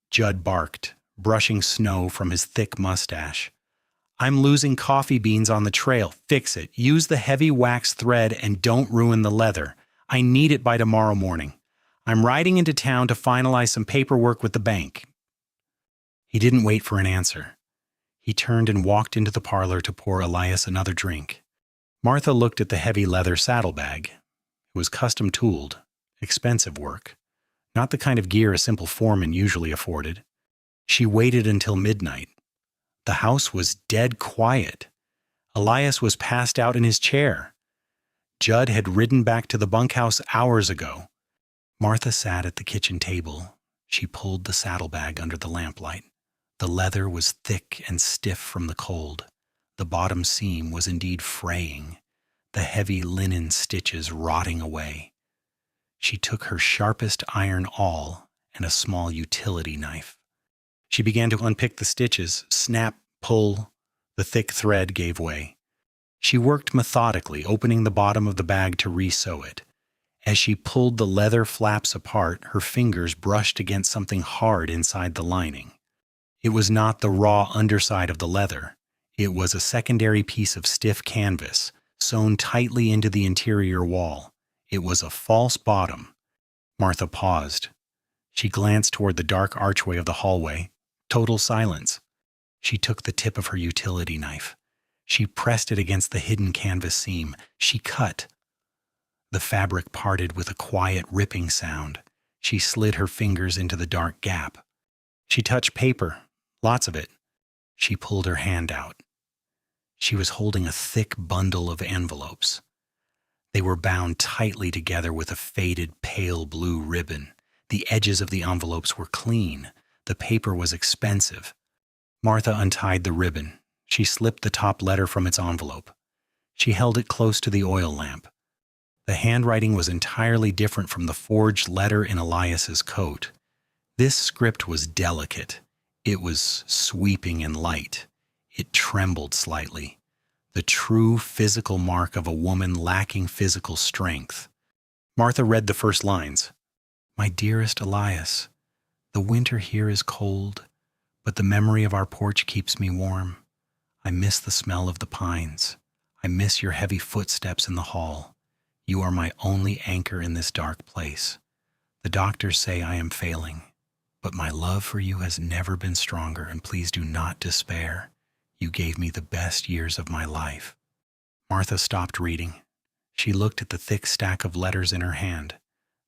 Judd barked, brushing snow from his thick mustache. "I'm losing coffee beans on the trail. Fix it. Use the heavy wax thread and don't ruin the leather. I need it by tomorrow morning. I'm riding into town to finalize some paperwork with the bank." He didn't wait for an answer. He turned and walked into the parlor to pour Elias another drink. Martha looked at the heavy leather saddlebag. It was custom tooled, expensive work, not the kind of gear a simple foreman usually afforded. She waited until midnight. The house was dead quiet. Elias was passed out in his chair. Judd had ridden back to the bunkhouse hours ago. Martha sat at the kitchen table. She pulled the saddlebag under the lamplight. The leather was thick and stiff from the cold. The bottom seam was indeed fraying, the heavy linen stitches rotting away. She took her sharpest iron awl and a small utility knife. She began to unpick the stitches. Snap, pull. The thick thread gave way. She worked methodically, opening the bottom of the bag to re-sew it. As she pulled the leather flaps apart, her fingers brushed against something hard inside the lining. It was not the raw underside of the leather. It was a secondary piece of stiff canvas, sewn tightly into the interior wall. It was a false bottom. Martha paused. She glanced toward the dark archway of the hallway. Total silence. She took the tip of her utility knife. She pressed it against the hidden canvas seam. She cut. The fabric parted with a quiet ripping sound. She slid her fingers into the dark gap. She touched paper, lots of it. She pulled her hand out. She was holding a thick bundle of envelopes. They were bound tightly together with a faded pale blue ribbon. The edges of the envelopes were clean. The paper was expensive. Martha untied the ribbon. She slipped the top letter from its envelope. She held it close to the oil lamp. The handwriting was entirely different from the forged letter in Elias's coat. This script was delicate. It was sweeping and light. It trembled slightly, the true physical mark of a woman lacking physical strength. Martha read the first lines. "My dearest Elias, the winter here is cold, but the memory of our porch keeps me warm. I miss the smell of the pines. I miss your heavy footsteps in the hall. You are my only anchor in this dark place. The doctors say I am failing, but my love for you has never been stronger, and please do not despair. You gave me the best years of my life." Martha stopped reading. She looked at the thick stack of letters in her hand.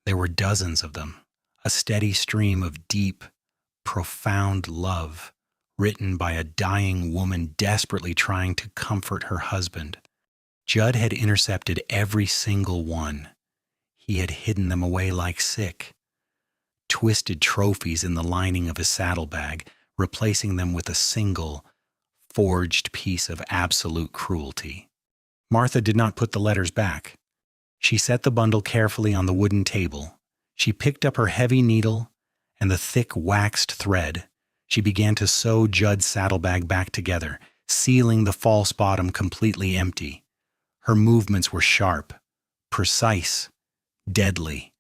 There were dozens of them, a steady stream of deep, profound love, written by a dying woman desperately trying to comfort her husband. Judd had intercepted every single one. He had hidden them away like sick, twisted trophies in the lining of his saddlebag, replacing them with a single, forged piece of absolute cruelty. Martha did not put the letters back. She set the bundle carefully on the wooden table. She picked up her heavy needle and the thick waxed thread. She began to sew Judd's saddlebag back together, sealing the false bottom completely empty. Her movements were sharp, precise, deadly.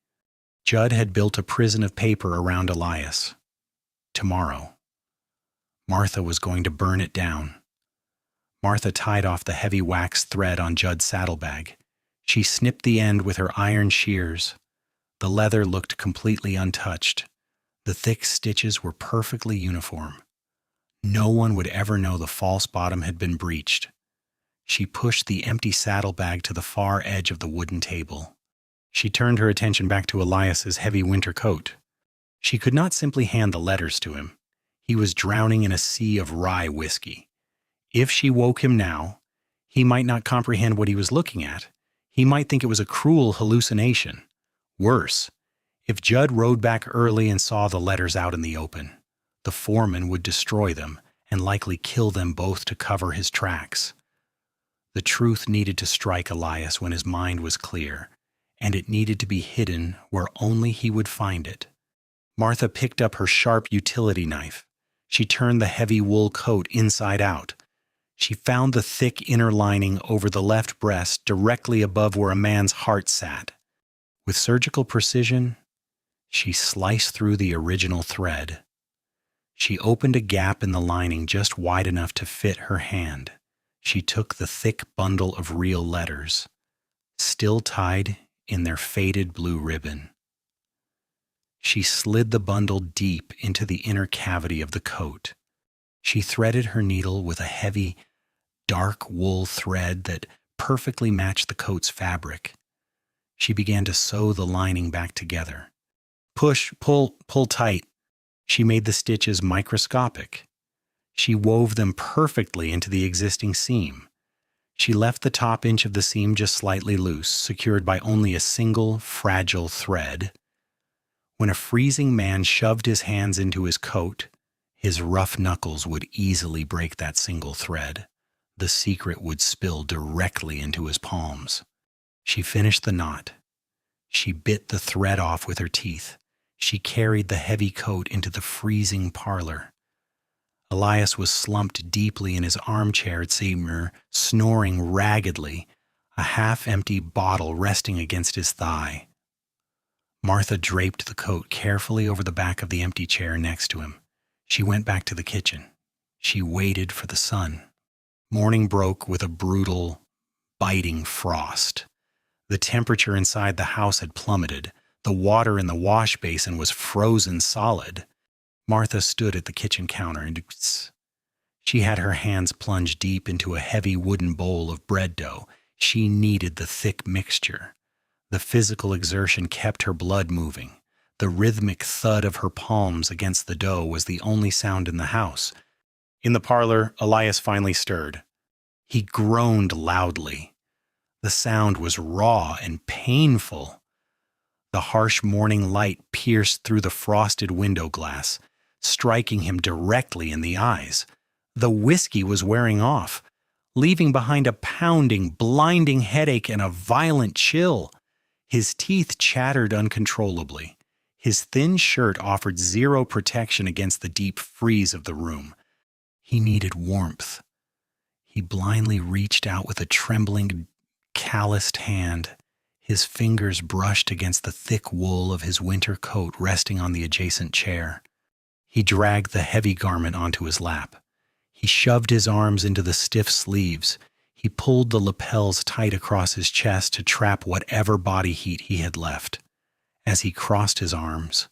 Judd had built a prison of paper around Elias. Tomorrow, Martha was going to burn it down. Martha tied off the heavy waxed thread on Judd's saddlebag. She snipped the end with her iron shears. The leather looked completely untouched. The thick stitches were perfectly uniform. No one would ever know the false bottom had been breached. She pushed the empty saddlebag to the far edge of the wooden table. She turned her attention back to Elias's heavy winter coat. She could not simply hand the letters to him. He was drowning in a sea of rye whiskey. If she woke him now, he might not comprehend what he was looking at. He might think it was a cruel hallucination. Worse, if Judd rode back early and saw the letters out in the open, the foreman would destroy them and likely kill them both to cover his tracks. The truth needed to strike Elias when his mind was clear, and it needed to be hidden where only he would find it. Martha picked up her sharp utility knife. She turned the heavy wool coat inside out. She found the thick inner lining over the left breast directly above where a man's heart sat. With surgical precision, she sliced through the original thread. She opened a gap in the lining just wide enough to fit her hand. She took the thick bundle of real letters, still tied in their faded blue ribbon. She slid the bundle deep into the inner cavity of the coat. She threaded her needle with a heavy, dark wool thread that perfectly matched the coat's fabric. She began to sew the lining back together. Push, pull tight. She made the stitches microscopic. She wove them perfectly into the existing seam. She left the top inch of the seam just slightly loose, secured by only a single fragile thread. When a freezing man shoved his hands into his coat, his rough knuckles would easily break that single thread. The secret would spill directly into his palms. She finished the knot. She bit the thread off with her teeth. She carried the heavy coat into the freezing parlor. Elias was slumped deeply in his armchair at Seymour, snoring raggedly, a half-empty bottle resting against his thigh. Martha draped the coat carefully over the back of the empty chair next to him. She went back to the kitchen. She waited for the sun. Morning broke with a brutal, biting frost. The temperature inside the house had plummeted. The water in the wash basin was frozen solid. Martha stood at the kitchen counter and she had her hands plunged deep into a heavy wooden bowl of bread dough. She needed the thick mixture. The physical exertion kept her blood moving. The rhythmic thud of her palms against the dough was the only sound in the house. In the parlor, Elias finally stirred. He groaned loudly. The sound was raw and painful. The harsh morning light pierced through the frosted window glass, striking him directly in the eyes. The whiskey was wearing off, leaving behind a pounding, blinding headache and a violent chill. His teeth chattered uncontrollably. His thin shirt offered zero protection against the deep freeze of the room. He needed warmth. He blindly reached out with a trembling, calloused hand. His fingers brushed against the thick wool of his winter coat resting on the adjacent chair. He dragged the heavy garment onto his lap. He shoved his arms into the stiff sleeves. He pulled the lapels tight across his chest to trap whatever body heat he had left. As he crossed his arms,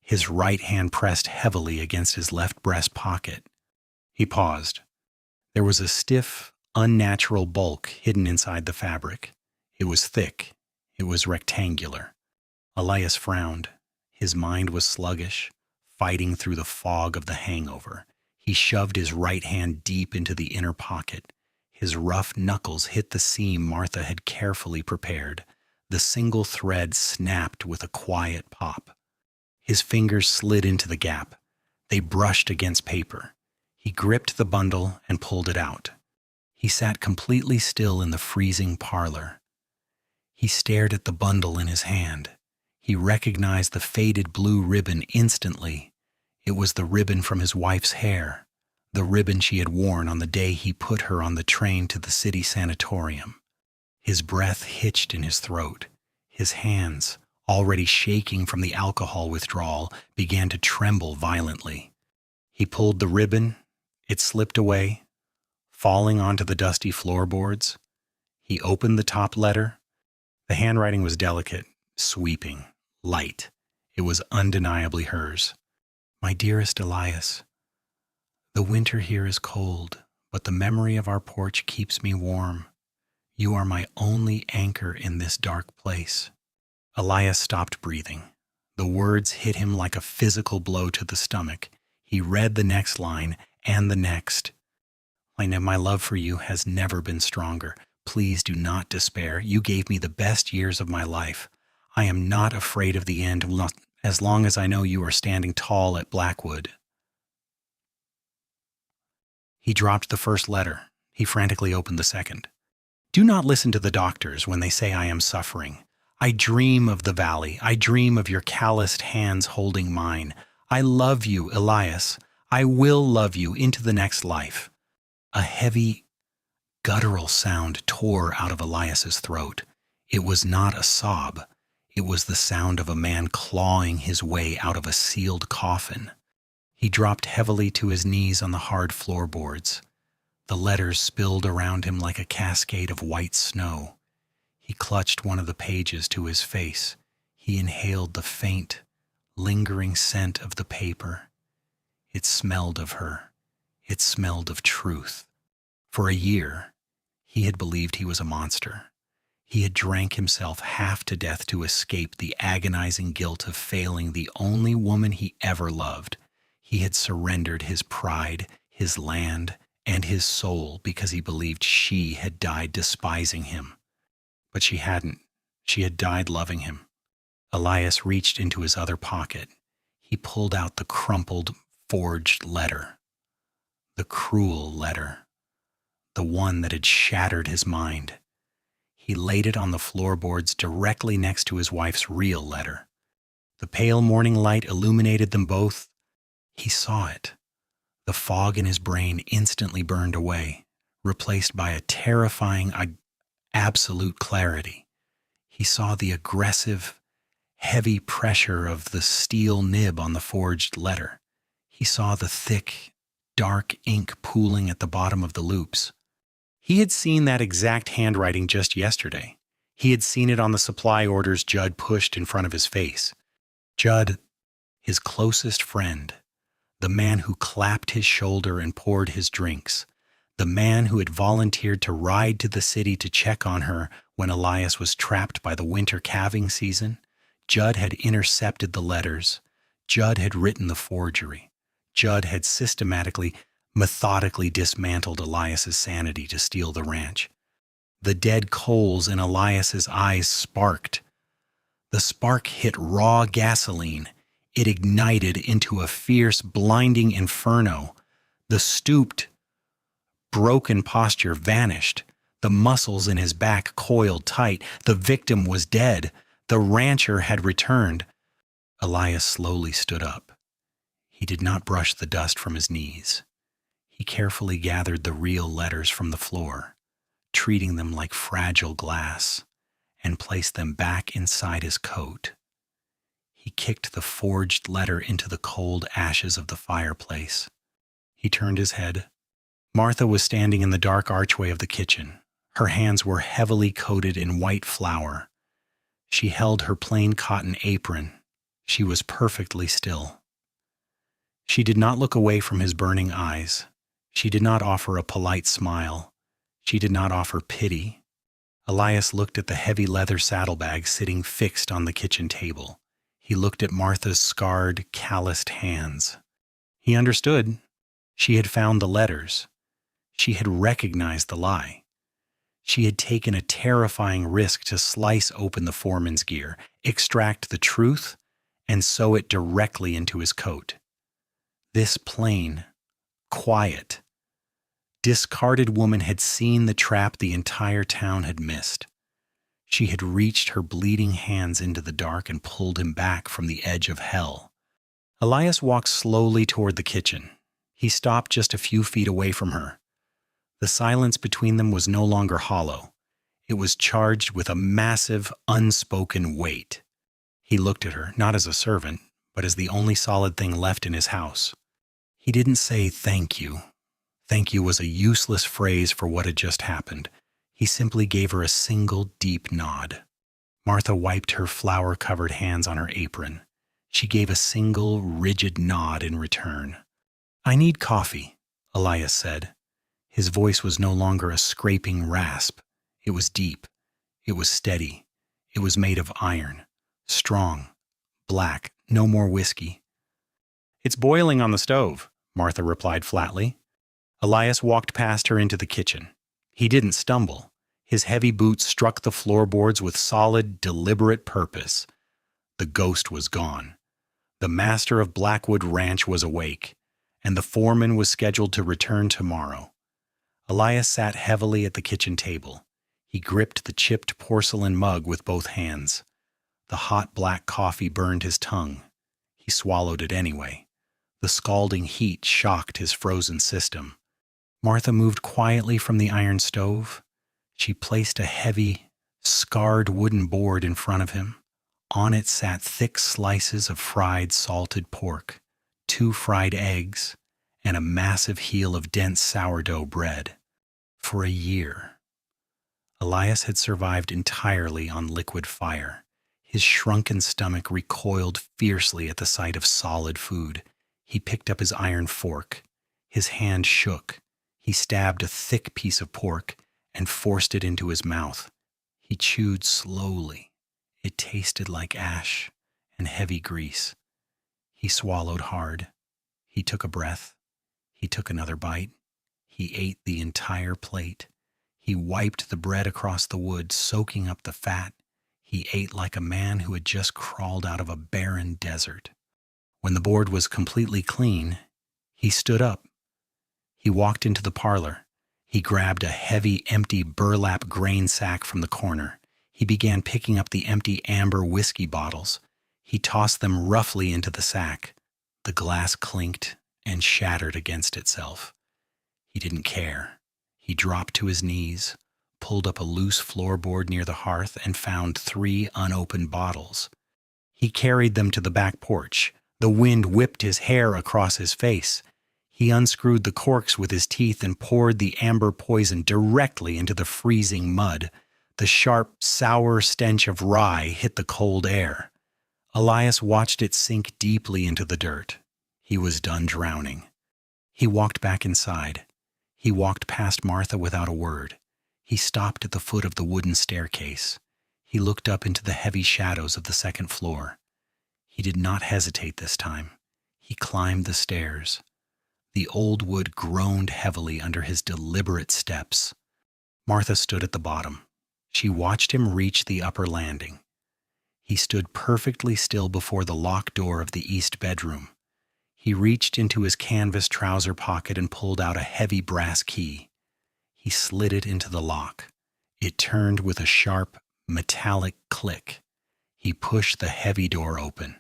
his right hand pressed heavily against his left breast pocket. He paused. There was a stiff, unnatural bulk hidden inside the fabric. It was thick. It was rectangular. Elias frowned. His mind was sluggish, fighting through the fog of the hangover. He shoved his right hand deep into the inner pocket. His rough knuckles hit the seam Martha had carefully prepared. The single thread snapped with a quiet pop. His fingers slid into the gap. They brushed against paper. He gripped the bundle and pulled it out. He sat completely still in the freezing parlor. He stared at the bundle in his hand. He recognized the faded blue ribbon instantly. It was the ribbon from his wife's hair, the ribbon she had worn on the day he put her on the train to the city sanatorium. His breath hitched in his throat. His hands, already shaking from the alcohol withdrawal, began to tremble violently. He pulled the ribbon. It slipped away, falling onto the dusty floorboards. He opened the top letter. The handwriting was delicate, sweeping, light. It was undeniably hers. My dearest Elias, the winter here is cold, but the memory of our porch keeps me warm. You are my only anchor in this dark place. Elias stopped breathing. The words hit him like a physical blow to the stomach. He read the next line and the next. My love for you has never been stronger. Please do not despair. You gave me the best years of my life. I am not afraid of the end as long as I know you are standing tall at Blackwood. He dropped the first letter. He frantically opened the second. Do not listen to the doctors when they say I am suffering. I dream of the valley. I dream of your calloused hands holding mine. I love you, Elias. I will love you into the next life. A heavy, guttural sound tore out of Elias's throat. It was not a sob. It was the sound of a man clawing his way out of a sealed coffin. He dropped heavily to his knees on the hard floorboards. The letters spilled around him like a cascade of white snow. He clutched one of the pages to his face. He inhaled the faint, lingering scent of the paper. It smelled of her. It smelled of truth. For a year, he had believed he was a monster. He had drank himself half to death to escape the agonizing guilt of failing the only woman he ever loved. He had surrendered his pride, his land, and his soul because he believed she had died despising him. But she hadn't. She had died loving him. Elias reached into his other pocket. He pulled out the crumpled, forged letter. The cruel letter. The one that had shattered his mind. He laid it on the floorboards directly next to his wife's real letter. The pale morning light illuminated them both. He saw it. The fog in his brain instantly burned away, replaced by a terrifying, absolute clarity. He saw the aggressive, heavy pressure of the steel nib on the forged letter. He saw the thick, dark ink pooling at the bottom of the loops. He had seen that exact handwriting just yesterday. He had seen it on the supply orders Judd pushed in front of his face. Judd, his closest friend, the man who clapped his shoulder and poured his drinks, the man who had volunteered to ride to the city to check on her when Elias was trapped by the winter calving season. Judd had intercepted the letters. Judd had written the forgery. Judd had systematically, methodically dismantled Elias's sanity to steal the ranch. The dead coals in Elias's eyes sparked. The spark hit raw gasoline. It ignited into a fierce, blinding inferno. The stooped, broken posture vanished. The muscles in his back coiled tight. The victim was dead. The rancher had returned. Elias slowly stood up. He did not brush the dust from his knees. He carefully gathered the real letters from the floor, treating them like fragile glass, and placed them back inside his coat. He kicked the forged letter into the cold ashes of the fireplace. He turned his head. Martha was standing in the dark archway of the kitchen. Her hands were heavily coated in white flour. She held her plain cotton apron. She was perfectly still. She did not look away from his burning eyes. She did not offer a polite smile. She did not offer pity. Elias looked at the heavy leather saddlebag sitting fixed on the kitchen table. He looked at Martha's scarred, calloused hands. He understood. She had found the letters. She had recognized the lie. She had taken a terrifying risk to slice open the foreman's gear, extract the truth, and sew it directly into his coat. This plain, quiet, discarded woman had seen the trap the entire town had missed. She had reached her bleeding hands into the dark and pulled him back from the edge of hell. Elias walked slowly toward the kitchen. He stopped just a few feet away from her. The silence between them was no longer hollow. It was charged with a massive, unspoken weight. He looked at her, not as a servant, but as the only solid thing left in his house. He didn't say thank you. Thank you was a useless phrase for what had just happened. He simply gave her a single deep nod. Martha wiped her flour-covered hands on her apron. She gave a single rigid nod in return. "I need coffee," Elias said. His voice was no longer a scraping rasp. It was deep. It was steady. It was made of iron. Strong. Black. No more whiskey. "It's boiling on the stove," Martha replied flatly. Elias walked past her into the kitchen. He didn't stumble. His heavy boots struck the floorboards with solid, deliberate purpose. The ghost was gone. The master of Blackwood Ranch was awake, and the foreman was scheduled to return tomorrow. Elias sat heavily at the kitchen table. He gripped the chipped porcelain mug with both hands. The hot black coffee burned his tongue. He swallowed it anyway. The scalding heat shocked his frozen system. Martha moved quietly from the iron stove. She placed a heavy, scarred wooden board in front of him. On it sat thick slices of fried salted pork, 2 fried eggs, and a massive heel of dense sourdough bread. For a year, Elias had survived entirely on liquid fire. His shrunken stomach recoiled fiercely at the sight of solid food. He picked up his iron fork. His hand shook. He stabbed a thick piece of pork and forced it into his mouth. He chewed slowly. It tasted like ash and heavy grease. He swallowed hard. He took a breath. He took another bite. He ate the entire plate. He wiped the bread across the wood, soaking up the fat. He ate like a man who had just crawled out of a barren desert. When the board was completely clean, he stood up. He walked into the parlor. He grabbed a heavy, empty burlap grain sack from the corner. He began picking up the empty amber whiskey bottles. He tossed them roughly into the sack. The glass clinked and shattered against itself. He didn't care. He dropped to his knees, pulled up a loose floorboard near the hearth, and found 3 unopened bottles. He carried them to the back porch. The wind whipped his hair across his face. He unscrewed the corks with his teeth and poured the amber poison directly into the freezing mud. The sharp, sour stench of rye hit the cold air. Elias watched it sink deeply into the dirt. He was done drowning. He walked back inside. He walked past Martha without a word. He stopped at the foot of the wooden staircase. He looked up into the heavy shadows of the second floor. He did not hesitate this time. He climbed the stairs. The old wood groaned heavily under his deliberate steps. Martha stood at the bottom. She watched him reach the upper landing. He stood perfectly still before the locked door of the east bedroom. He reached into his canvas trouser pocket and pulled out a heavy brass key. He slid it into the lock. It turned with a sharp, metallic click. He pushed the heavy door open.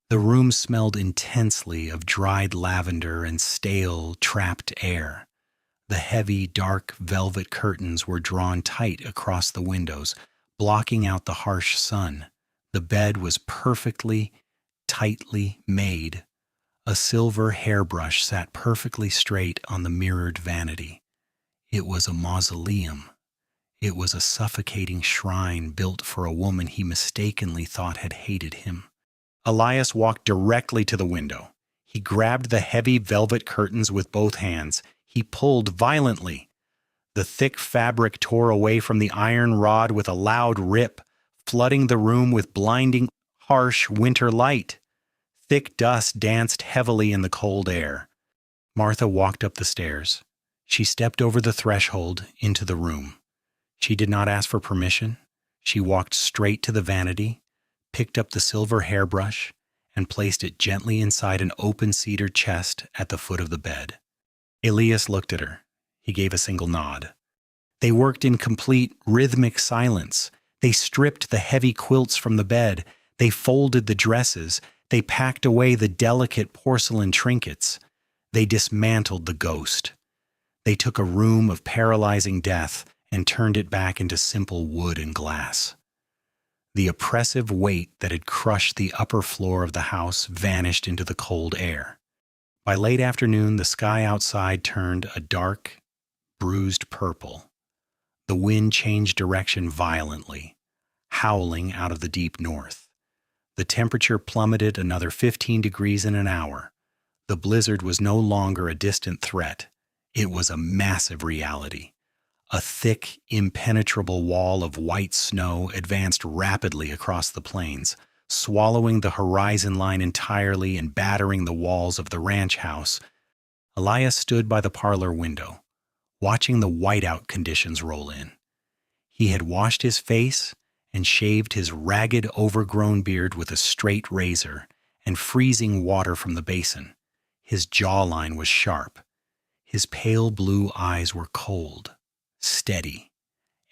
The room smelled intensely of dried lavender and stale, trapped air. The heavy, dark velvet curtains were drawn tight across the windows, blocking out the harsh sun. The bed was perfectly, tightly made. A silver hairbrush sat perfectly straight on the mirrored vanity. It was a mausoleum. It was a suffocating shrine built for a woman he mistakenly thought had hated him. Elias walked directly to the window. He grabbed the heavy velvet curtains with both hands. He pulled violently. The thick fabric tore away from the iron rod with a loud rip, flooding the room with blinding, harsh winter light. Thick dust danced heavily in the cold air. Martha walked up the stairs. She stepped over the threshold into the room. She did not ask for permission. She walked straight to the vanity, picked up the silver hairbrush, and placed it gently inside an open cedar chest at the foot of the bed. Elias looked at her. He gave a single nod. They worked in complete, rhythmic silence. They stripped the heavy quilts from the bed. They folded the dresses. They packed away the delicate porcelain trinkets. They dismantled the ghost. They took a room of paralyzing death and turned it back into simple wood and glass. The oppressive weight that had crushed the upper floor of the house vanished into the cold air. By late afternoon, the sky outside turned a dark, bruised purple. The wind changed direction violently, howling out of the deep north. The temperature plummeted another 15 degrees in an hour. The blizzard was no longer a distant threat. It was a massive reality. A thick, impenetrable wall of white snow advanced rapidly across the plains, swallowing the horizon line entirely and battering the walls of the ranch house. Elias stood by the parlor window, watching the whiteout conditions roll in. He had washed his face and shaved his ragged, overgrown beard with a straight razor and freezing water from the basin. His jawline was sharp. His pale blue eyes were cold, steady,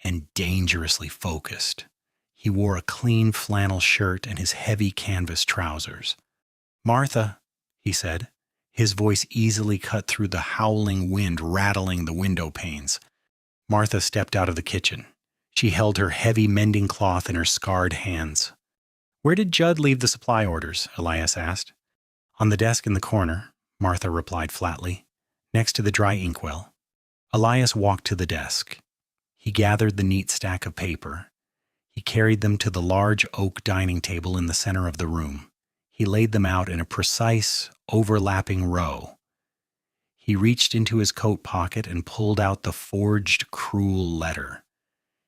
and dangerously focused. He wore a clean flannel shirt and his heavy canvas trousers. "Martha," he said, his voice easily cut through the howling wind rattling the window panes. Martha stepped out of the kitchen. She held her heavy mending cloth in her scarred hands. "Where did Judd leave the supply orders?" Elias asked. "On the desk in the corner," Martha replied flatly, "next to the dry inkwell." Elias walked to the desk. He gathered the neat stack of paper. He carried them to the large oak dining table in the center of the room. He laid them out in a precise, overlapping row. He reached into his coat pocket and pulled out the forged, cruel letter.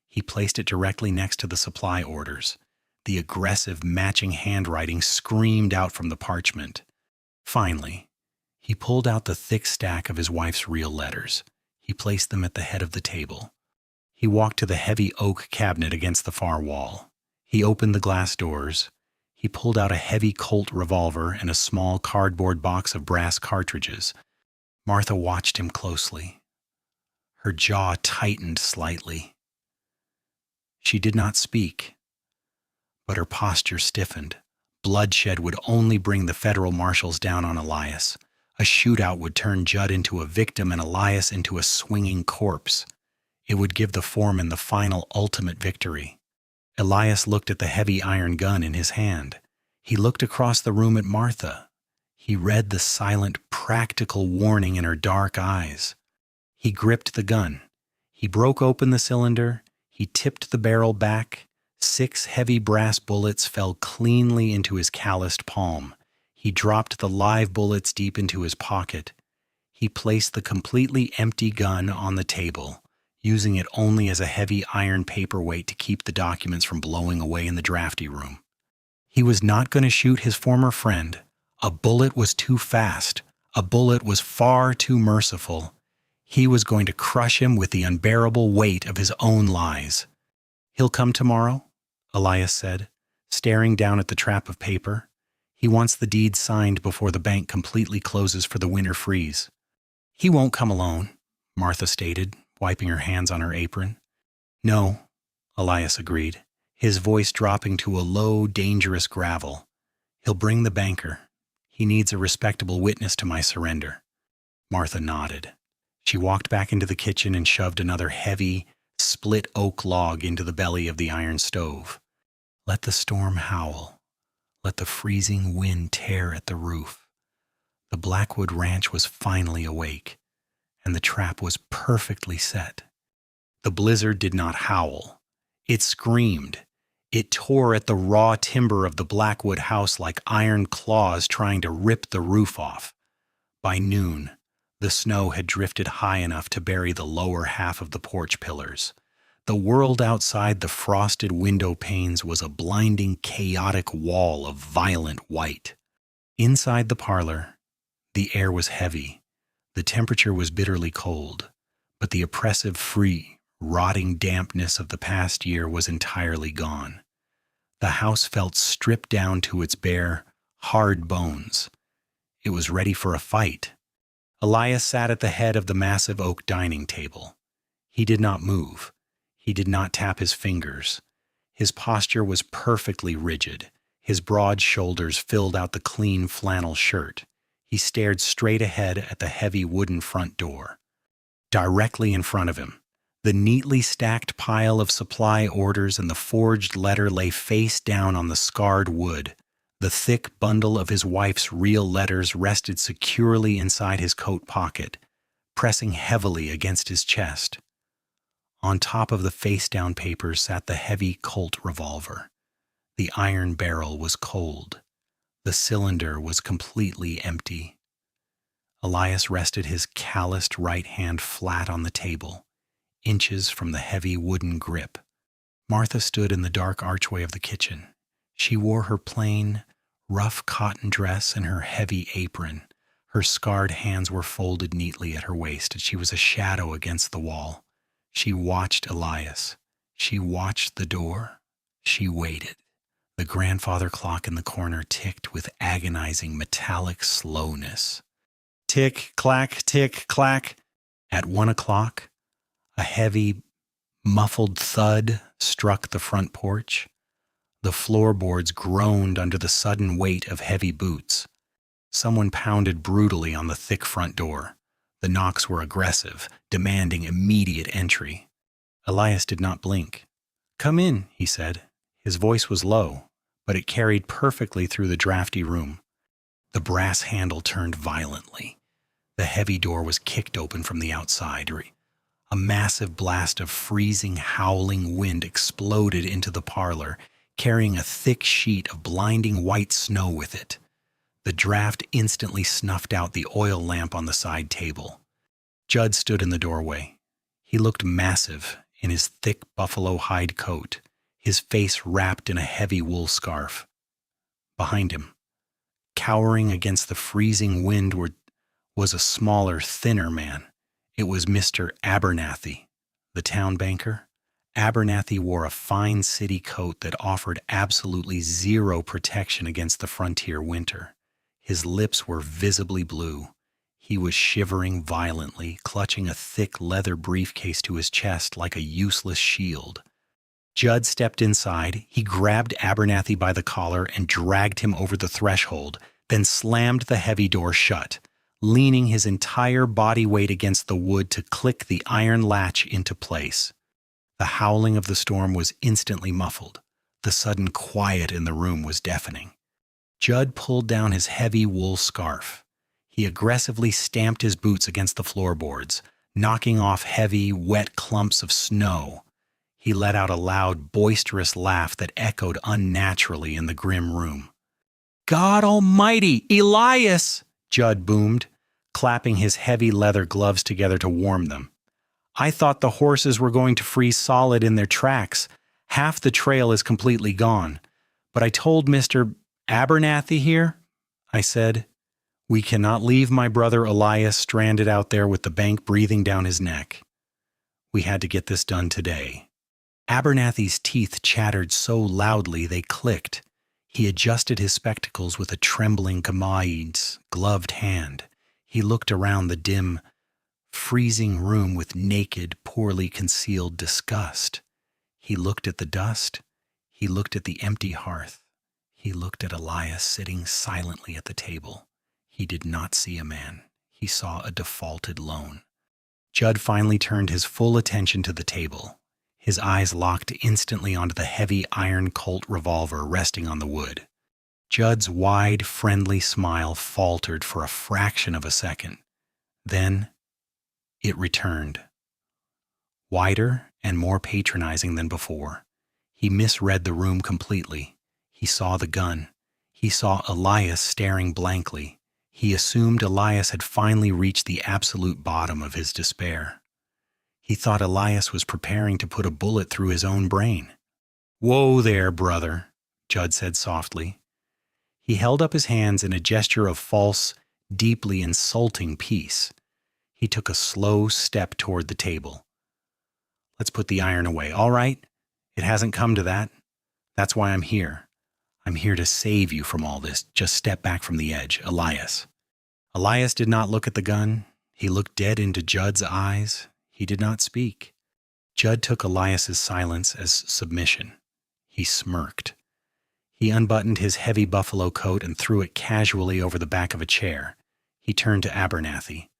He placed it directly next to the supply orders. The aggressive, matching handwriting screamed out from the parchment. Finally, he pulled out the thick stack of his wife's real letters. He placed them at the head of the table. He walked to the heavy oak cabinet against the far wall. He opened the glass doors. He pulled out a heavy Colt revolver and a small cardboard box of brass cartridges. Martha watched him closely. Her jaw tightened slightly. She did not speak, but her posture stiffened. Bloodshed would only bring the federal marshals down on Elias. A shootout would turn Judd into a victim and Elias into a swinging corpse. It would give the foreman the final, ultimate victory. Elias looked at the heavy iron gun in his hand. He looked across the room at Martha. He read the silent, practical warning in her dark eyes. He gripped the gun. He broke open the cylinder. He tipped the barrel back. 6 heavy brass bullets fell cleanly into his calloused palm. He dropped the live bullets deep into his pocket. He placed the completely empty gun on the table, using it only as a heavy iron paperweight to keep the documents from blowing away in the drafty room. He was not going to shoot his former friend. A bullet was too fast. A bullet was far too merciful. He was going to crush him with the unbearable weight of his own lies. "He'll come tomorrow," Elias said, staring down at the trap of paper. "He wants the deed signed before the bank completely closes for the winter freeze." "He won't come alone," Martha stated, wiping her hands on her apron. "No," Elias agreed, his voice dropping to a low, dangerous gravel. He'll bring the banker. He needs a respectable witness to my surrender. Martha nodded. She walked back into the kitchen and shoved another heavy, split oak log into the belly of the iron stove. Let the storm howl. Let the freezing wind tear at the roof. The Blackwood Ranch was finally awake, and the trap was perfectly set. The blizzard did not howl. It screamed. It tore at the raw timber of the Blackwood house like iron claws trying to rip the roof off. By noon, the snow had drifted high enough to bury the lower half of the porch pillars. The world outside the frosted window panes was a blinding, chaotic wall of violent white. Inside the parlor, the air was heavy. The temperature was bitterly cold, but the oppressive, rotting dampness of the past year was entirely gone. The house felt stripped down to its bare, hard bones. It was ready for a fight. Elias sat at the head of the massive oak dining table. He did not move. He did not tap his fingers. His posture was perfectly rigid. His broad shoulders filled out the clean flannel shirt. He stared straight ahead at the heavy wooden front door. Directly in front of him, the neatly stacked pile of supply orders and the forged letter lay face down on the scarred wood. The thick bundle of his wife's real letters rested securely inside his coat pocket, pressing heavily against his chest. On top of the face-down papers sat the heavy Colt revolver. The iron barrel was cold. The cylinder was completely empty. Elias rested his calloused right hand flat on the table, inches from the heavy wooden grip. Martha stood in the dark archway of the kitchen. She wore her plain, rough cotton dress and her heavy apron. Her scarred hands were folded neatly at her waist, and she was a shadow against the wall. She watched Elias. She watched the door. She waited. The grandfather clock in the corner ticked with agonizing metallic slowness. Tick, clack, tick, clack. At 1 o'clock, a heavy, muffled thud struck the front porch. The floorboards groaned under the sudden weight of heavy boots. Someone pounded brutally on the thick front door. The knocks were aggressive, demanding immediate entry. Elias did not blink. "Come in," he said. His voice was low, but it carried perfectly through the drafty room. The brass handle turned violently. The heavy door was kicked open from the outside. A massive blast of freezing, howling wind exploded into the parlor, carrying a thick sheet of blinding white snow with it. The draft instantly snuffed out the oil lamp on the side table. Judd stood in the doorway. He looked massive in his thick buffalo hide coat, his face wrapped in a heavy wool scarf. Behind him, cowering against the freezing wind, was a smaller, thinner man. It was Mr. Abernathy, the town banker. Abernathy wore a fine city coat that offered absolutely zero protection against the frontier winter. His lips were visibly blue. He was shivering violently, clutching a thick leather briefcase to his chest like a useless shield. Judd stepped inside. He grabbed Abernathy by the collar and dragged him over the threshold, then slammed the heavy door shut, leaning his entire body weight against the wood to click the iron latch into place. The howling of the storm was instantly muffled. The sudden quiet in the room was deafening. Judd pulled down his heavy wool scarf. He aggressively stamped his boots against the floorboards, knocking off heavy, wet clumps of snow. He let out a loud, boisterous laugh that echoed unnaturally in the grim room. "God almighty, Elias!" Judd boomed, clapping his heavy leather gloves together to warm them. "I thought the horses were going to freeze solid in their tracks. Half the trail is completely gone. But I told Mr. Abernathy here," I said, "we cannot leave my brother Elias stranded out there with the bank breathing down his neck. We had to get this done today." Abernathy's teeth chattered so loudly they clicked. He adjusted his spectacles with a trembling Kamaid's gloved hand. He looked around the dim, freezing room with naked, poorly concealed disgust. He looked at the dust. He looked at the empty hearth. He looked at Elias sitting silently at the table. He did not see a man. He saw a defaulted loan. Judd finally turned his full attention to the table. His eyes locked instantly onto the heavy iron Colt revolver resting on the wood. Judd's wide, friendly smile faltered for a fraction of a second. Then it returned. Wider and more patronizing than before. He misread the room completely. He saw the gun. He saw Elias staring blankly. He assumed Elias had finally reached the absolute bottom of his despair. He thought Elias was preparing to put a bullet through his own brain. "Whoa there, brother," Judd said softly. He held up his hands in a gesture of false, deeply insulting peace. He took a slow step toward the table. "Let's put the iron away, all right? It hasn't come to that. That's why I'm here. I'm here to save you from all this. Just step back from the edge, Elias." Elias did not look at the gun. He looked dead into Judd's eyes. He did not speak. Judd took Elias's silence as submission. He smirked. He unbuttoned his heavy buffalo coat and threw it casually over the back of a chair. He turned to Abernathy.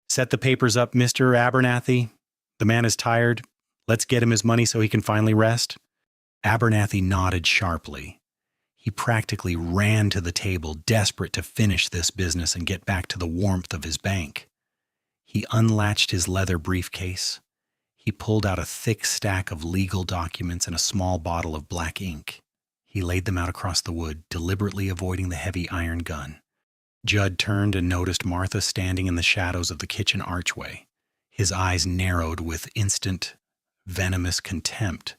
"Set the papers up, Mr. Abernathy. The man is tired. Let's get him his money so he can finally rest." Abernathy nodded sharply. He practically ran to the table, desperate to finish this business and get back to the warmth of his bank. He unlatched his leather briefcase. He pulled out a thick stack of legal documents and a small bottle of black ink. He laid them out across the wood, deliberately avoiding the heavy iron gun. Judd turned and noticed Martha standing in the shadows of the kitchen archway. His eyes narrowed with instant, venomous contempt.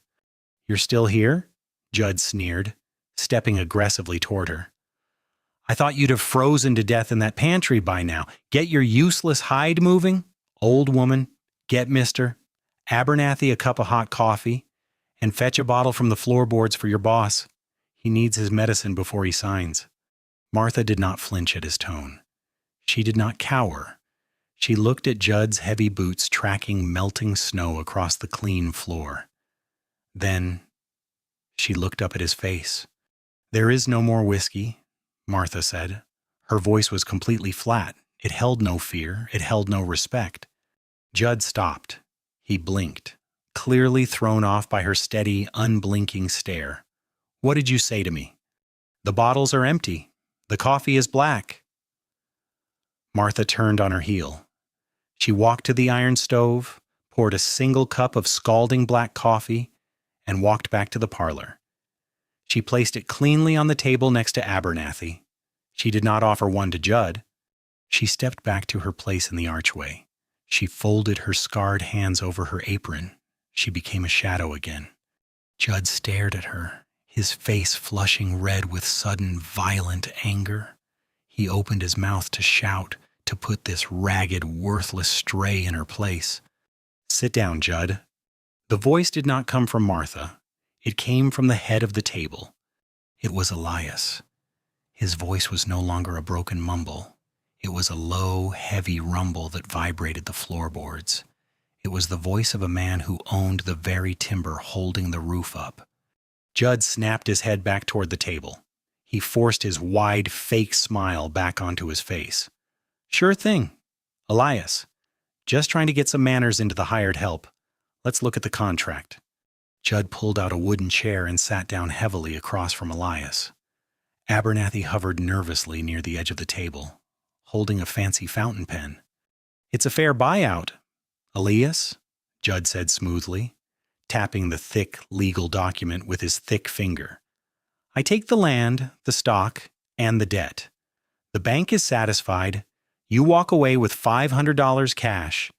"You're still here?" Judd sneered, stepping aggressively toward her. "I thought you'd have frozen to death in that pantry by now. Get your useless hide moving? Old woman, get Mr. Abernathy a cup of hot coffee and fetch a bottle from the floorboards for your boss. He needs his medicine before he signs." Martha did not flinch at his tone. She did not cower. She looked at Judd's heavy boots tracking melting snow across the clean floor. Then she looked up at his face. "There is no more whiskey," Martha said. Her voice was completely flat. It held no fear. It held no respect. Judd stopped. He blinked, clearly thrown off by her steady, unblinking stare. "What did you say to me?" "The bottles are empty. The coffee is black." Martha turned on her heel. She walked to the iron stove, poured a single cup of scalding black coffee, and walked back to the parlor. She placed it cleanly on the table next to Abernathy. She did not offer one to Judd. She stepped back to her place in the archway. She folded her scarred hands over her apron. She became a shadow again. Judd stared at her, his face flushing red with sudden, violent anger. He opened his mouth to shout, to put this ragged, worthless stray in her place. "Sit down, Judd." The voice did not come from Martha. It came from the head of the table. It was Elias. His voice was no longer a broken mumble. It was a low, heavy rumble that vibrated the floorboards. It was the voice of a man who owned the very timber holding the roof up. Judd snapped his head back toward the table. He forced his wide, fake smile back onto his face. "Sure thing. Elias, just trying to get some manners into the hired help. Let's look at the contract." Judd pulled out a wooden chair and sat down heavily across from Elias. Abernathy hovered nervously near the edge of the table, holding a fancy fountain pen. "It's a fair buyout, Elias," Judd said smoothly, tapping the thick legal document with his thick finger. "I take the land, the stock, and the debt. The bank is satisfied. You walk away with $500 cash.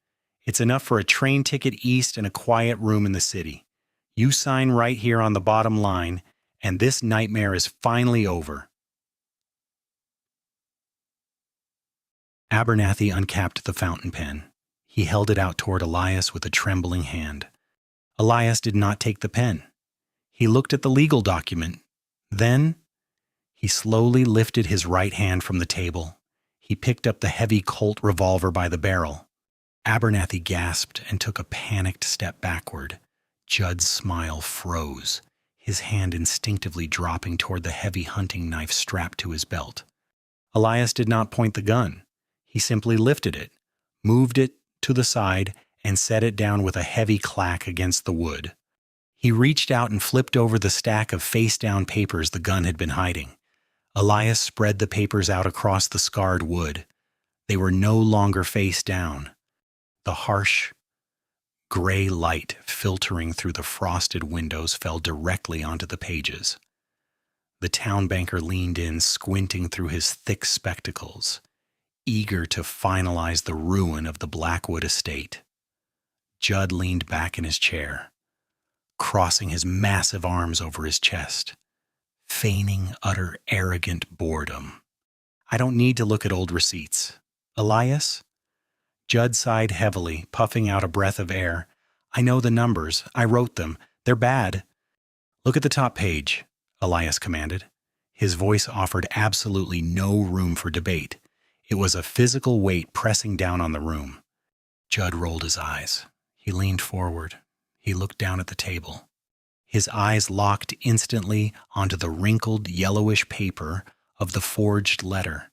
It's enough for a train ticket east and a quiet room in the city. You sign right here on the bottom line, and this nightmare is finally over." Abernathy uncapped the fountain pen. He held it out toward Elias with a trembling hand. Elias did not take the pen. He looked at the legal document. Then he slowly lifted his right hand from the table. He picked up the heavy Colt revolver by the barrel. Abernathy gasped and took a panicked step backward. Judd's smile froze. his hand instinctively dropping toward the heavy hunting knife strapped to his belt. Elias did not point the gun. He simply lifted it, moved it to the side, and set it down with a heavy clack against the wood. He reached out and flipped over the stack of face-down papers the gun had been hiding. Elias spread the papers out across the scarred wood. They were no longer face down. The harsh, gray light filtering through the frosted windows fell directly onto the pages. The town banker leaned in, squinting through his thick spectacles, eager to finalize the ruin of the Blackwood estate. Judd leaned back in his chair, crossing his massive arms over his chest, feigning utter arrogant boredom. "I don't need to look at old receipts. Elias?" Judd sighed heavily, puffing out a breath of air. "I know the numbers. I wrote them. They're bad." "Look at the top page," Elias commanded. His voice offered absolutely no room for debate. It was a physical weight pressing down on the room. Judd rolled his eyes. He leaned forward. He looked down at the table. His eyes locked instantly onto the wrinkled, yellowish paper of the forged letter.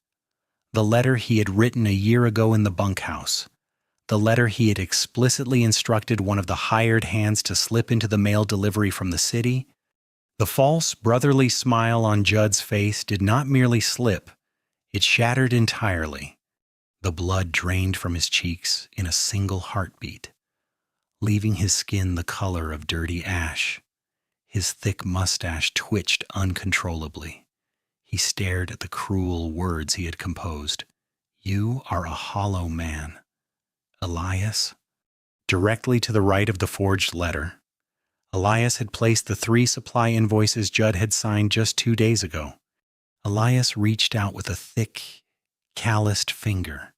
The letter he had written a year ago in the bunkhouse. The letter he had explicitly instructed one of the hired hands to slip into the mail delivery from the city. The false, brotherly smile on Judd's face did not merely slip. It shattered entirely. The blood drained from his cheeks in a single heartbeat, leaving his skin the color of dirty ash. His thick mustache twitched uncontrollably. He stared at the cruel words he had composed. "You are a hollow man, Elias." Directly to the right of the forged letter, Elias had placed the 3 supply invoices Judd had signed just 2 days ago. Elias reached out with a thick, calloused finger.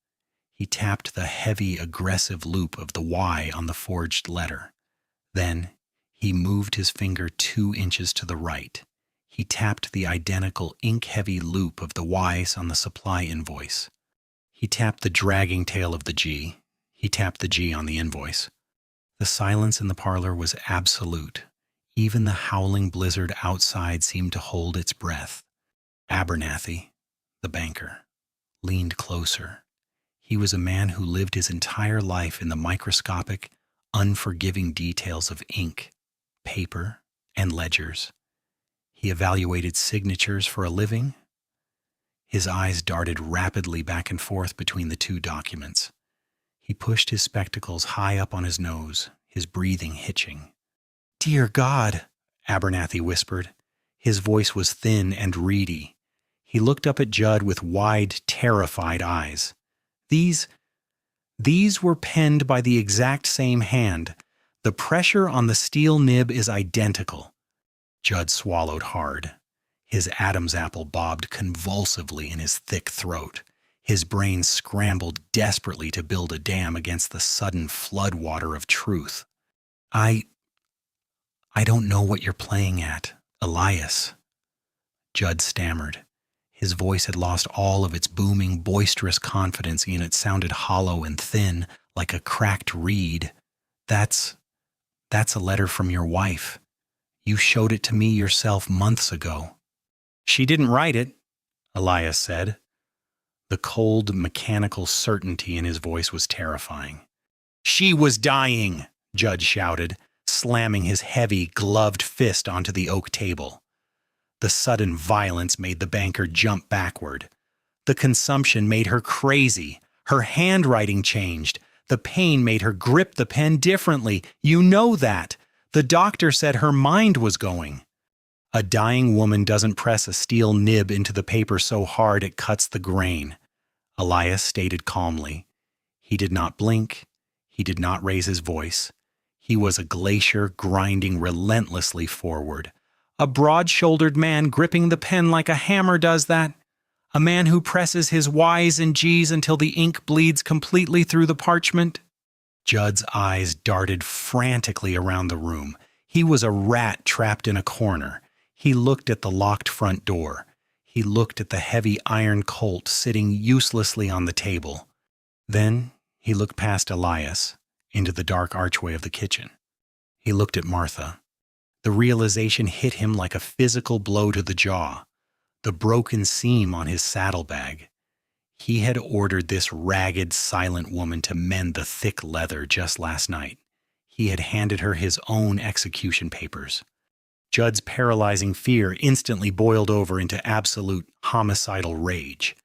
He tapped the heavy, aggressive loop of the Y on the forged letter. Then he moved his finger 2 inches to the right. He tapped the identical ink-heavy loop of the Y's on the supply invoice. He tapped the dragging tail of the G. He tapped the G on the invoice. The silence in the parlor was absolute. Even the howling blizzard outside seemed to hold its breath. Abernathy, the banker, leaned closer. He was a man who lived his entire life in the microscopic, unforgiving details of ink, paper, and ledgers. He evaluated signatures for a living. His eyes darted rapidly back and forth between the 2 documents. He pushed his spectacles high up on his nose, his breathing hitching. "Dear God," Abernathy whispered. His voice was thin and reedy. He looked up at Judd with wide, terrified eyes. These were penned by the exact same hand. The pressure on the steel nib is identical." Judd swallowed hard. His Adam's apple bobbed convulsively in his thick throat. His brain scrambled desperately to build a dam against the sudden floodwater of truth. I don't know what you're playing at, Elias," Judd stammered. His voice had lost all of its booming, boisterous confidence, and it sounded hollow and thin, like a cracked reed. That's a letter from your wife. You showed it to me yourself months ago." "She didn't write it," Elias said. The cold, mechanical certainty in his voice was terrifying. "She was dying," Judd shouted, slamming his heavy, gloved fist onto the oak table. The sudden violence made the banker jump backward. The consumption made her crazy. Her handwriting changed. The pain made her grip the pen differently. You know that. The doctor said her mind was going. A dying woman doesn't press a steel nib into the paper so hard it cuts the grain, Elias stated calmly. He did not blink. He did not raise his voice. He was a glacier grinding relentlessly forward. A broad-shouldered man gripping the pen like a hammer does that. A man who presses his Y's and G's until the ink bleeds completely through the parchment. Judd's eyes darted frantically around the room. He was a rat trapped in a corner. He looked at the locked front door. He looked at the heavy iron colt sitting uselessly on the table. Then he looked past Elias into the dark archway of the kitchen. He looked at Martha. The realization hit him like a physical blow to the jaw. The broken seam on his saddlebag. He had ordered this ragged, silent woman to mend the thick leather just last night. He had handed her his own execution papers. Judd's paralyzing fear instantly boiled over into absolute homicidal rage.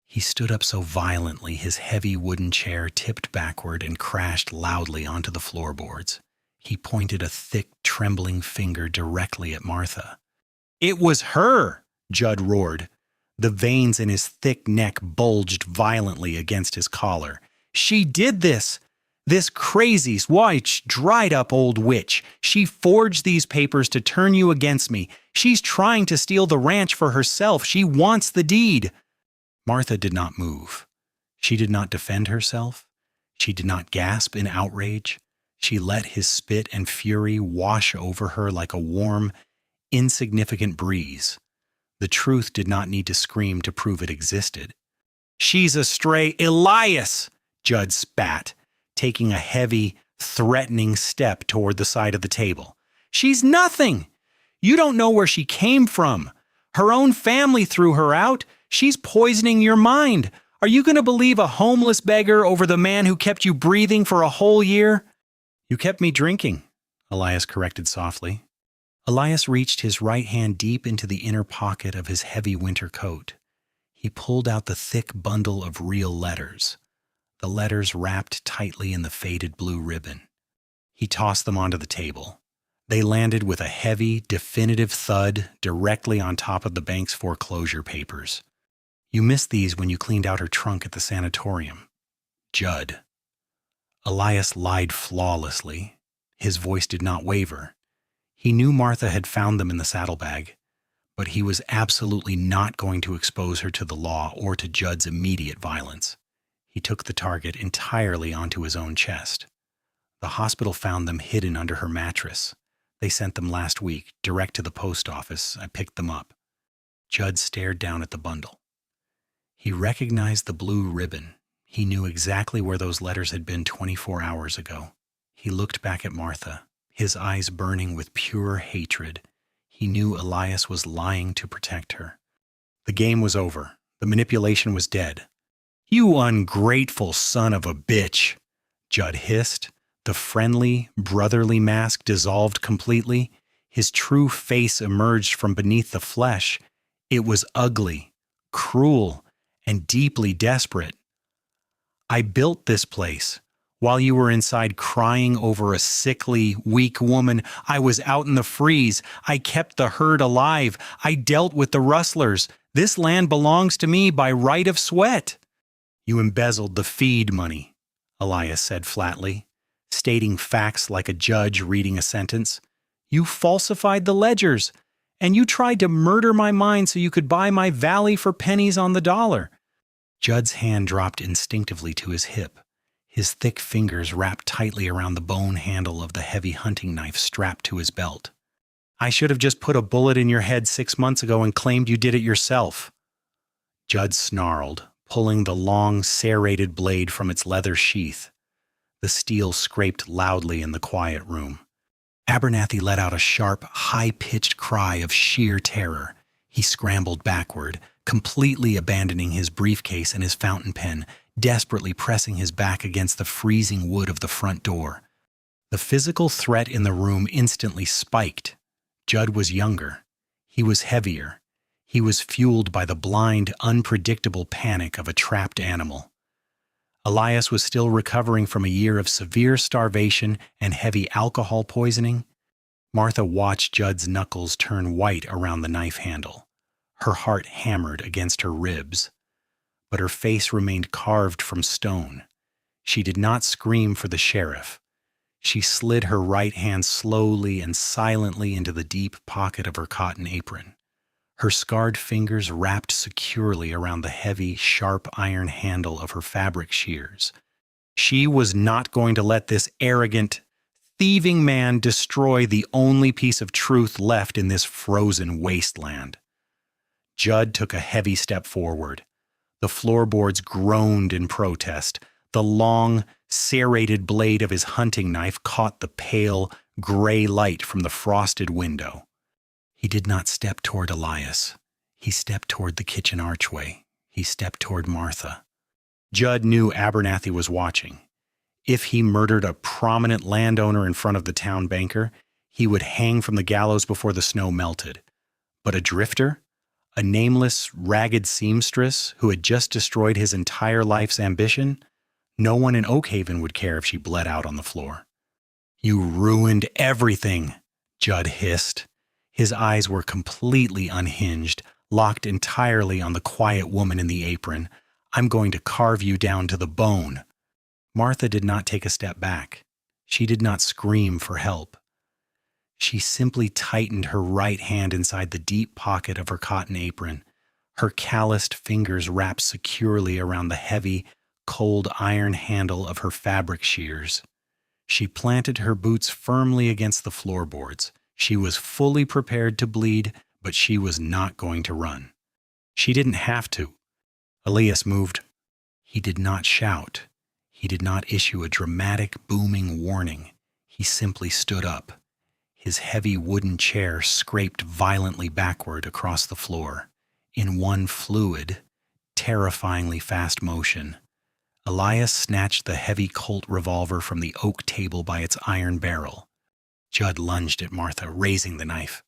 He stood up so violently his heavy wooden chair tipped backward and crashed loudly onto the floorboards. He pointed a thick, trembling finger directly at Martha. "It was her!" Judd roared. The veins in his thick neck bulged violently against his collar. "She did this! This crazy, white, dried-up old witch. She forged these papers to turn you against me. She's trying to steal the ranch for herself. She wants the deed." Martha did not move. She did not defend herself. She did not gasp in outrage. She let his spit and fury wash over her like a warm, insignificant breeze. The truth did not need to scream to prove it existed. "She's a stray Elias!" Judd spat, taking a heavy, threatening step toward the side of the table. "She's nothing! You don't know where she came from. Her own family threw her out. She's poisoning your mind. Are you going to believe a homeless beggar over the man who kept you breathing for a whole year?" "You kept me drinking," Elias corrected softly. Elias reached his right hand deep into the inner pocket of his heavy winter coat. He pulled out the thick bundle of real letters, the letters wrapped tightly in the faded blue ribbon. He tossed them onto the table. They landed with a heavy, definitive thud directly on top of the bank's foreclosure papers. "You missed these when you cleaned out her trunk at the sanatorium." Judd. Elias lied flawlessly. His voice did not waver. He knew Martha had found them in the saddlebag, but he was absolutely not going to expose her to the law or to Judd's immediate violence. He took the target entirely onto his own chest. The hospital found them hidden under her mattress. They sent them last week, direct to the post office. I picked them up. Judd stared down at the bundle. He recognized the blue ribbon. He knew exactly where those letters had been 24 hours ago. He looked back at Martha, his eyes burning with pure hatred. He knew Elias was lying to protect her. The game was over. The manipulation was dead. "You ungrateful son of a bitch," Judd hissed. The friendly, brotherly mask dissolved completely. His true face emerged from beneath the flesh. It was ugly, cruel, and deeply desperate. "I built this place. While you were inside crying over a sickly, weak woman, I was out in the freeze. I kept the herd alive. I dealt with the rustlers. This land belongs to me by right of sweat." "You embezzled the feed money," Elias said flatly, stating facts like a judge reading a sentence. "You falsified the ledgers, and you tried to murder my mind so you could buy my valley for pennies on the dollar." Judd's hand dropped instinctively to his hip. His thick fingers wrapped tightly around the bone handle of the heavy hunting knife strapped to his belt. "I should have just put a bullet in your head 6 months ago and claimed you did it yourself." Judd snarled, pulling the long, serrated blade from its leather sheath. The steel scraped loudly in the quiet room. Abernathy let out a sharp, high-pitched cry of sheer terror. He scrambled backward, completely abandoning his briefcase and his fountain pen, desperately pressing his back against the freezing wood of the front door. The physical threat in the room instantly spiked. Judd was younger. He was heavier. He was fueled by the blind, unpredictable panic of a trapped animal. Elias was still recovering from a year of severe starvation and heavy alcohol poisoning. Martha watched Judd's knuckles turn white around the knife handle. Her heart hammered against her ribs, but her face remained carved from stone. She did not scream for the sheriff. She slid her right hand slowly and silently into the deep pocket of her cotton apron. Her scarred fingers wrapped securely around the heavy, sharp iron handle of her fabric shears. She was not going to let this arrogant, thieving man destroy the only piece of truth left in this frozen wasteland. Judd took a heavy step forward. The floorboards groaned in protest. The long, serrated blade of his hunting knife caught the pale, gray light from the frosted window. He did not step toward Elias. He stepped toward the kitchen archway. He stepped toward Martha. Judd knew Abernathy was watching. If he murdered a prominent landowner in front of the town banker, he would hang from the gallows before the snow melted. But a drifter? A nameless, ragged seamstress who had just destroyed his entire life's ambition? No one in Oakhaven would care if she bled out on the floor. "You ruined everything," Judd hissed. His eyes were completely unhinged, locked entirely on the quiet woman in the apron. "I'm going to carve you down to the bone." Martha did not take a step back. She did not scream for help. She simply tightened her right hand inside the deep pocket of her cotton apron, her calloused fingers wrapped securely around the heavy, cold iron handle of her fabric shears. She planted her boots firmly against the floorboards. She was fully prepared to bleed, but she was not going to run. She didn't have to. Elias moved. He did not shout. He did not issue a dramatic, booming warning. He simply stood up. His heavy wooden chair scraped violently backward across the floor, in one fluid, terrifyingly fast motion. Elias snatched the heavy Colt revolver from the oak table by its iron barrel. Judd lunged at Martha, raising the knife.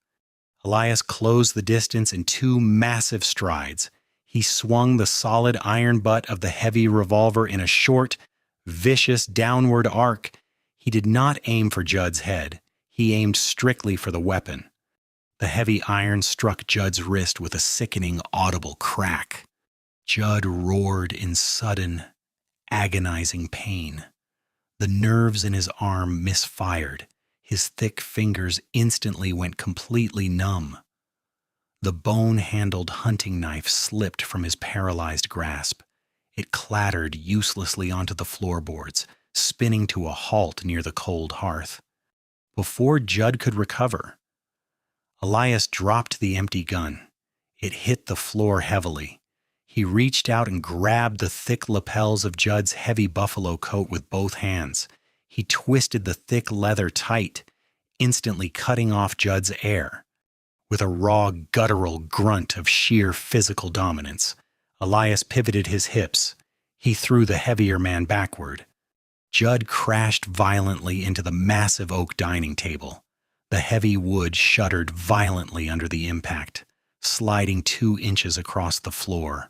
Elias closed the distance in two massive strides. He swung the solid iron butt of the heavy revolver in a short, vicious downward arc. He did not aim for Judd's head. He aimed strictly for the weapon. The heavy iron struck Judd's wrist with a sickening, audible crack. Judd roared in sudden, agonizing pain. The nerves in his arm misfired. His thick fingers instantly went completely numb. The bone-handled hunting knife slipped from his paralyzed grasp. It clattered uselessly onto the floorboards, spinning to a halt near the cold hearth. Before Judd could recover, Elias dropped the empty gun. It hit the floor heavily. He reached out and grabbed the thick lapels of Judd's heavy buffalo coat with both hands. He twisted the thick leather tight, instantly cutting off Judd's air. With a raw, guttural grunt of sheer physical dominance, Elias pivoted his hips. He threw the heavier man backward. Judd crashed violently into the massive oak dining table. The heavy wood shuddered violently under the impact, sliding 2 inches across the floor.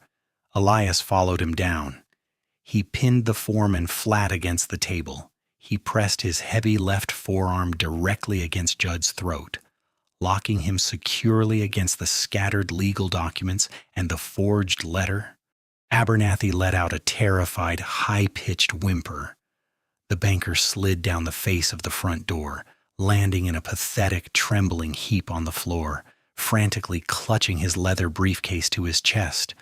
Elias followed him down. He pinned the foreman flat against the table. He pressed his heavy left forearm directly against Judd's throat, locking him securely against the scattered legal documents and the forged letter. Abernathy let out a terrified, high-pitched whimper. The banker slid down the face of the front door, landing in a pathetic, trembling heap on the floor, frantically clutching his leather briefcase to his chest.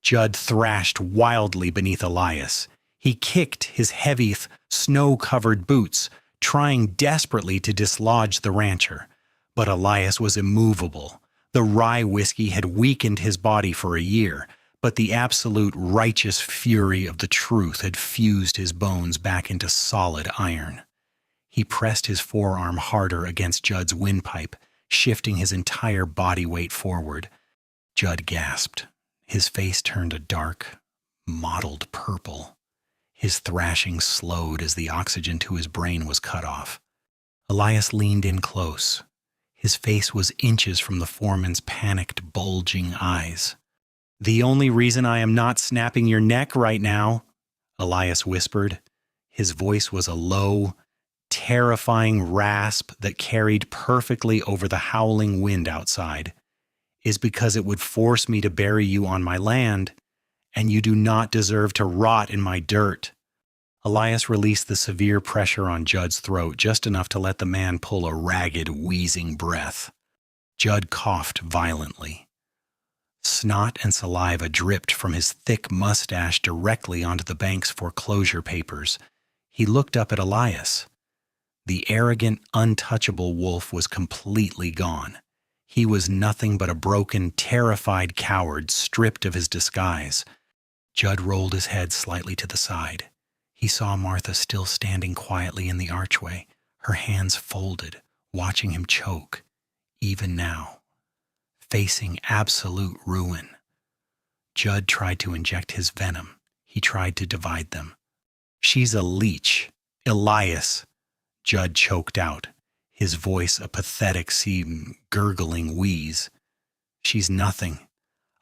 Judd thrashed wildly beneath Elias. He kicked his heavy, snow-covered boots, trying desperately to dislodge the rancher. But Elias was immovable. The rye whiskey had weakened his body for a year, but the absolute righteous fury of the truth had fused his bones back into solid iron. He pressed his forearm harder against Judd's windpipe, shifting his entire body weight forward. Judd gasped. His face turned a dark, mottled purple. His thrashing slowed as the oxygen to his brain was cut off. Elias leaned in close. His face was inches from the foreman's panicked, bulging eyes. "The only reason I am not snapping your neck right now," Elias whispered. His voice was a low, terrifying rasp that carried perfectly over the howling wind outside, "is because it would force me to bury you on my land, and you do not deserve to rot in my dirt." Elias released the severe pressure on Judd's throat just enough to let the man pull a ragged, wheezing breath. Judd coughed violently. Snot and saliva dripped from his thick mustache directly onto the bank's foreclosure papers. He looked up at Elias. The arrogant, untouchable wolf was completely gone. He was nothing but a broken, terrified coward stripped of his disguise. Judd rolled his head slightly to the side. He saw Martha still standing quietly in the archway, her hands folded, watching him choke, even now, facing absolute ruin. Judd tried to inject his venom. He tried to divide them. "She's a leech. Elias," Judd choked out, his voice a pathetic, gurgling wheeze. "She's nothing.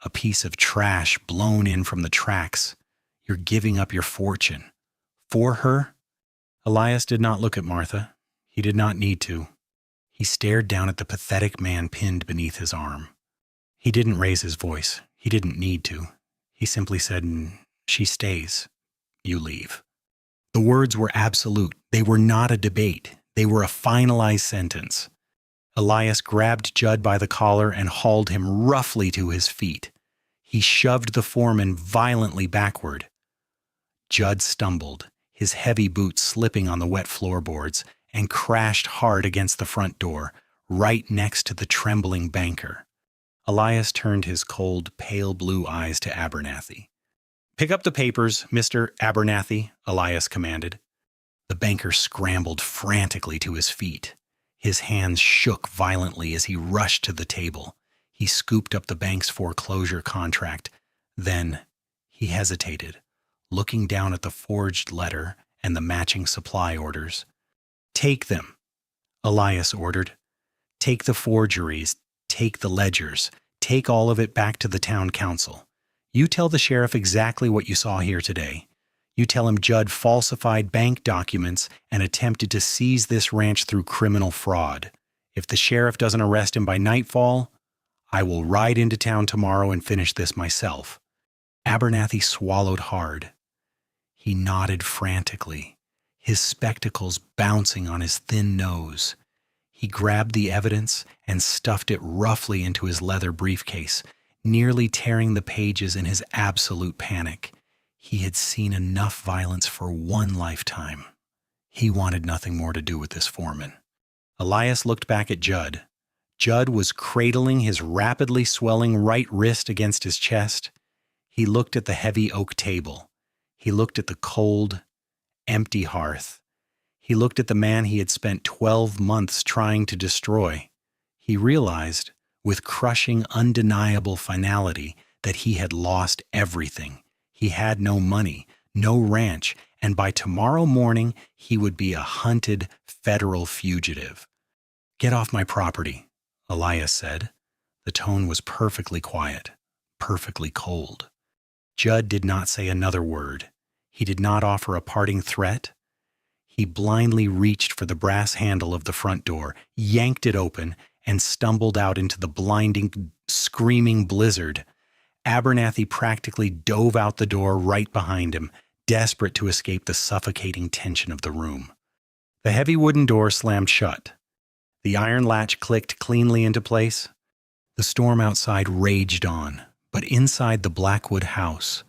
A piece of trash blown in from the tracks. You're giving up your fortune. For her?" Elias did not look at Martha. He did not need to. He stared down at the pathetic man pinned beneath his arm. He didn't raise his voice. He didn't need to. He simply said, "She stays. You leave." The words were absolute. They were not a debate. They were a finalized sentence. Elias grabbed Judd by the collar and hauled him roughly to his feet. He shoved the foreman violently backward. Judd stumbled, his heavy boots slipping on the wet floorboards, and crashed hard against the front door, right next to the trembling banker. Elias turned his cold, pale blue eyes to Abernathy. "Pick up the papers, Mr. Abernathy," Elias commanded. The banker scrambled frantically to his feet. His hands shook violently as he rushed to the table. He scooped up the bank's foreclosure contract. Then he hesitated, looking down at the forged letter and the matching supply orders. "Take them," Elias ordered. "Take the forgeries, take the ledgers, take all of it back to the town council. You tell the sheriff exactly what you saw here today. You tell him Judd falsified bank documents and attempted to seize this ranch through criminal fraud. If the sheriff doesn't arrest him by nightfall, I will ride into town tomorrow and finish this myself." Abernathy swallowed hard. He nodded frantically, his spectacles bouncing on his thin nose. He grabbed the evidence and stuffed it roughly into his leather briefcase, nearly tearing the pages in his absolute panic. He had seen enough violence for one lifetime. He wanted nothing more to do with this foreman. Elias looked back at Judd. Judd was cradling his rapidly swelling right wrist against his chest. He looked at the heavy oak table. He looked at the cold, empty hearth. He looked at the man he had spent 12 months trying to destroy. He realized, with crushing, undeniable finality, that he had lost everything. He had no money, no ranch, and by tomorrow morning he would be a hunted federal fugitive. "Get off my property," Elias said. The tone was perfectly quiet, perfectly cold. Judd did not say another word. He did not offer a parting threat. He blindly reached for the brass handle of the front door, yanked it open, and stumbled out into the blinding, screaming blizzard. Abernathy practically dove out the door right behind him, desperate to escape the suffocating tension of the room. The heavy wooden door slammed shut. The iron latch clicked cleanly into place. The storm outside raged on, but inside the Blackwood house,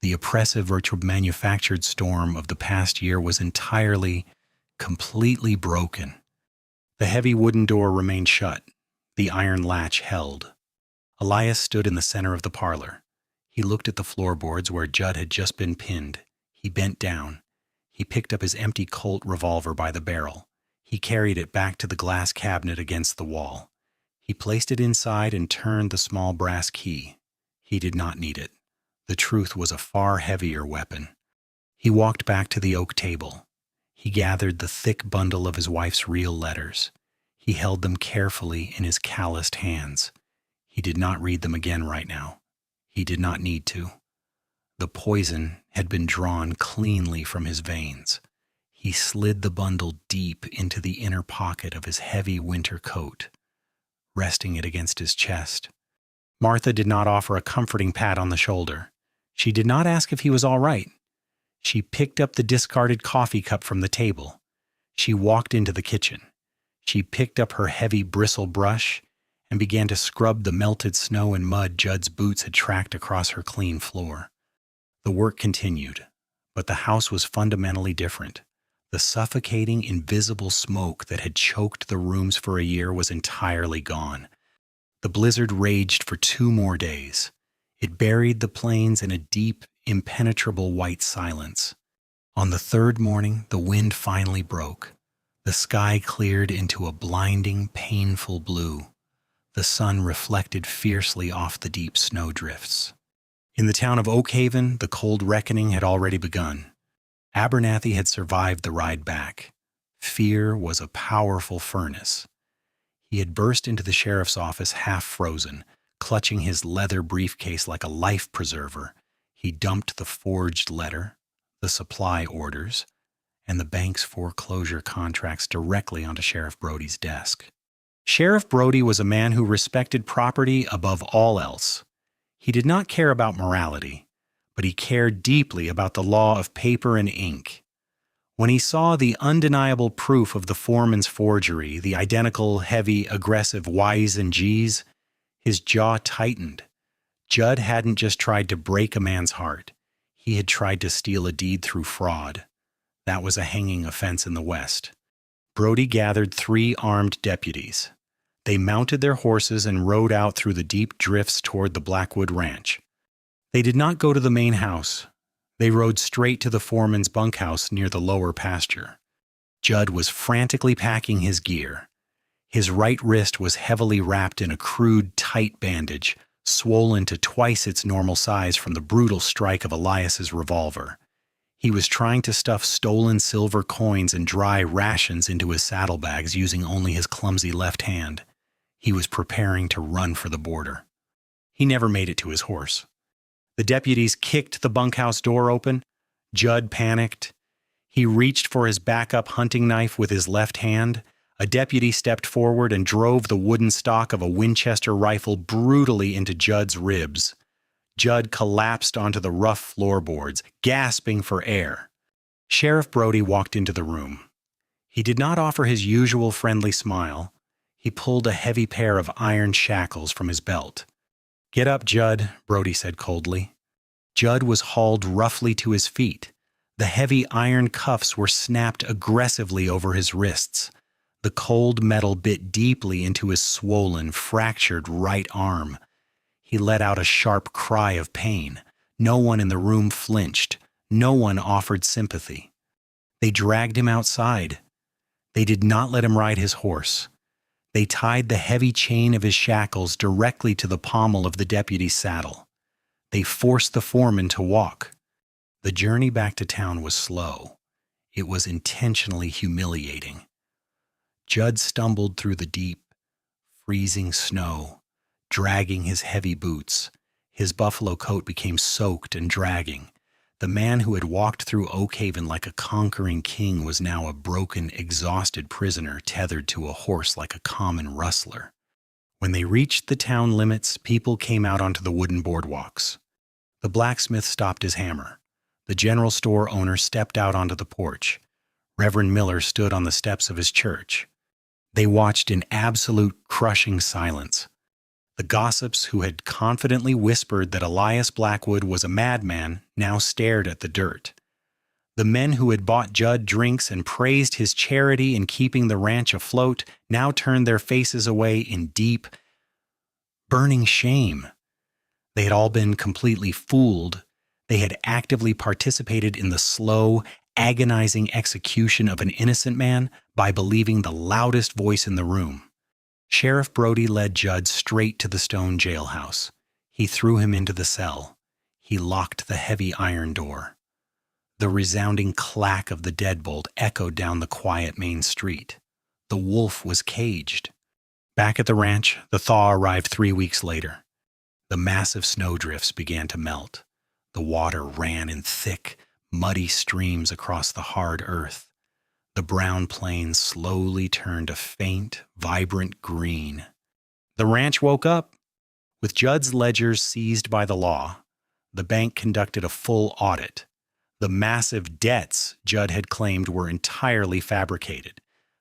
the oppressive virtual manufactured storm of the past year was entirely, completely broken. The heavy wooden door remained shut. The iron latch held. Elias stood in the center of the parlor. He looked at the floorboards where Judd had just been pinned. He bent down. He picked up his empty Colt revolver by the barrel. He carried it back to the glass cabinet against the wall. He placed it inside and turned the small brass key. He did not need it. The truth was a far heavier weapon. He walked back to the oak table. He gathered the thick bundle of his wife's real letters. He held them carefully in his calloused hands. He did not read them again right now. He did not need to. The poison had been drawn cleanly from his veins. He slid the bundle deep into the inner pocket of his heavy winter coat, resting it against his chest. Martha did not offer a comforting pat on the shoulder. She did not ask if he was all right. She picked up the discarded coffee cup from the table. She walked into the kitchen. She picked up her heavy bristle brush and began to scrub the melted snow and mud Judd's boots had tracked across her clean floor. The work continued, but the house was fundamentally different. The suffocating, invisible smoke that had choked the rooms for a year was entirely gone. The blizzard raged for 2 more days. It buried the plains in a deep, impenetrable white silence. On the 3rd morning, the wind finally broke. The sky cleared into a blinding, painful blue. The sun reflected fiercely off the deep snowdrifts. In the town of Oakhaven, the cold reckoning had already begun. Abernathy had survived the ride back. Fear was a powerful furnace. He had burst into the sheriff's office half frozen, clutching his leather briefcase like a life preserver. He dumped the forged letter, the supply orders, and the bank's foreclosure contracts directly onto Sheriff Brody's desk. Sheriff Brody was a man who respected property above all else. He did not care about morality, but he cared deeply about the law of paper and ink. When he saw the undeniable proof of the foreman's forgery, the identical, heavy, aggressive Y's and G's, his jaw tightened. Judd hadn't just tried to break a man's heart. He had tried to steal a deed through fraud. That was a hanging offense in the West. Brody gathered 3 armed deputies. They mounted their horses and rode out through the deep drifts toward the Blackwood Ranch. They did not go to the main house. They rode straight to the foreman's bunkhouse near the lower pasture. Judd was frantically packing his gear. His right wrist was heavily wrapped in a crude, tight bandage, swollen to twice its normal size from the brutal strike of Elias's revolver. He was trying to stuff stolen silver coins and dry rations into his saddlebags using only his clumsy left hand. He was preparing to run for the border. He never made it to his horse. The deputies kicked the bunkhouse door open. Judd panicked. He reached for his backup hunting knife with his left hand. A deputy stepped forward and drove the wooden stock of a Winchester rifle brutally into Judd's ribs. Judd collapsed onto the rough floorboards, gasping for air. Sheriff Brody walked into the room. He did not offer his usual friendly smile. He pulled a heavy pair of iron shackles from his belt. "Get up, Judd," Brody said coldly. Judd was hauled roughly to his feet. The heavy iron cuffs were snapped aggressively over his wrists. The cold metal bit deeply into his swollen, fractured right arm. He let out a sharp cry of pain. No one in the room flinched. No one offered sympathy. They dragged him outside. They did not let him ride his horse. They tied the heavy chain of his shackles directly to the pommel of the deputy's saddle. They forced the foreman to walk. The journey back to town was slow. It was intentionally humiliating. Judd stumbled through the deep, freezing snow, dragging his heavy boots. His buffalo coat became soaked and dragging. The man who had walked through Oakhaven like a conquering king was now a broken, exhausted prisoner tethered to a horse like a common rustler. When they reached the town limits, people came out onto the wooden boardwalks. The blacksmith stopped his hammer. The general store owner stepped out onto the porch. Reverend Miller stood on the steps of his church. They watched in absolute, crushing silence. The gossips who had confidently whispered that Elias Blackwood was a madman now stared at the dirt. The men who had bought Judd drinks and praised his charity in keeping the ranch afloat now turned their faces away in deep, burning shame. They had all been completely fooled. They had actively participated in the slow, agonizing execution of an innocent man by believing the loudest voice in the room. Sheriff Brody led Judd straight to the stone jailhouse. He threw him into the cell. He locked the heavy iron door. The resounding clack of the deadbolt echoed down the quiet main street. The wolf was caged. Back at the ranch, the thaw arrived 3 weeks later. The massive snowdrifts began to melt. The water ran in thick, muddy streams across the hard earth. The brown plains slowly turned a faint, vibrant green. The ranch woke up. With Judd's ledgers seized by the law, the bank conducted a full audit. The massive debts Judd had claimed were entirely fabricated.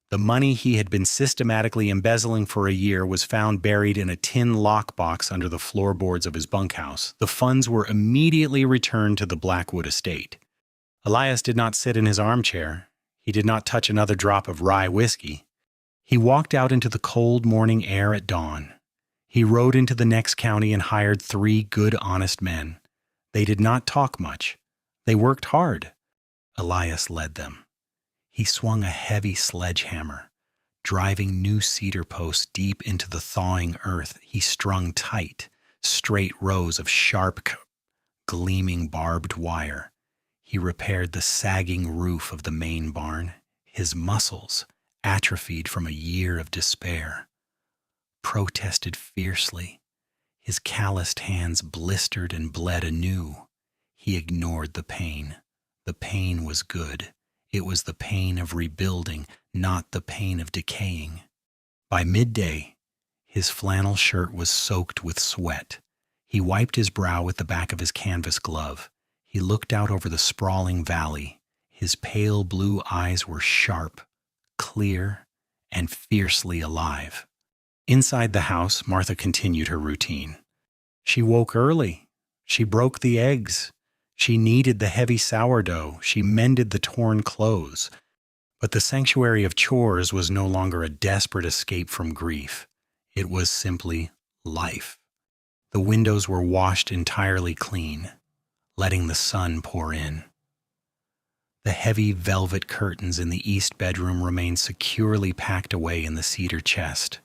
The money he had been systematically embezzling for a year was found buried in a tin lockbox under the floorboards of his bunkhouse. The funds were immediately returned to the Blackwood estate. Elias did not sit in his armchair. He did not touch another drop of rye whiskey. He walked out into the cold morning air at dawn. He rode into the next county and hired 3 good, honest men. They did not talk much. They worked hard. Elias led them. He swung a heavy sledgehammer, driving new cedar posts deep into the thawing earth. He strung tight, straight rows of sharp, gleaming barbed wire. He repaired the sagging roof of the main barn. His muscles, atrophied from a year of despair, protested fiercely. His calloused hands blistered and bled anew. He ignored the pain. The pain was good. It was the pain of rebuilding, not the pain of decaying. By midday, his flannel shirt was soaked with sweat. He wiped his brow with the back of his canvas glove. He looked out over the sprawling valley. His pale blue eyes were sharp, clear, and fiercely alive. Inside the house, Martha continued her routine. She woke early. She broke the eggs. She kneaded the heavy sourdough. She mended the torn clothes. But the sanctuary of chores was no longer a desperate escape from grief. It was simply life. The windows were washed entirely clean, letting the sun pour in. The heavy velvet curtains in the east bedroom remained securely packed away in the cedar chest.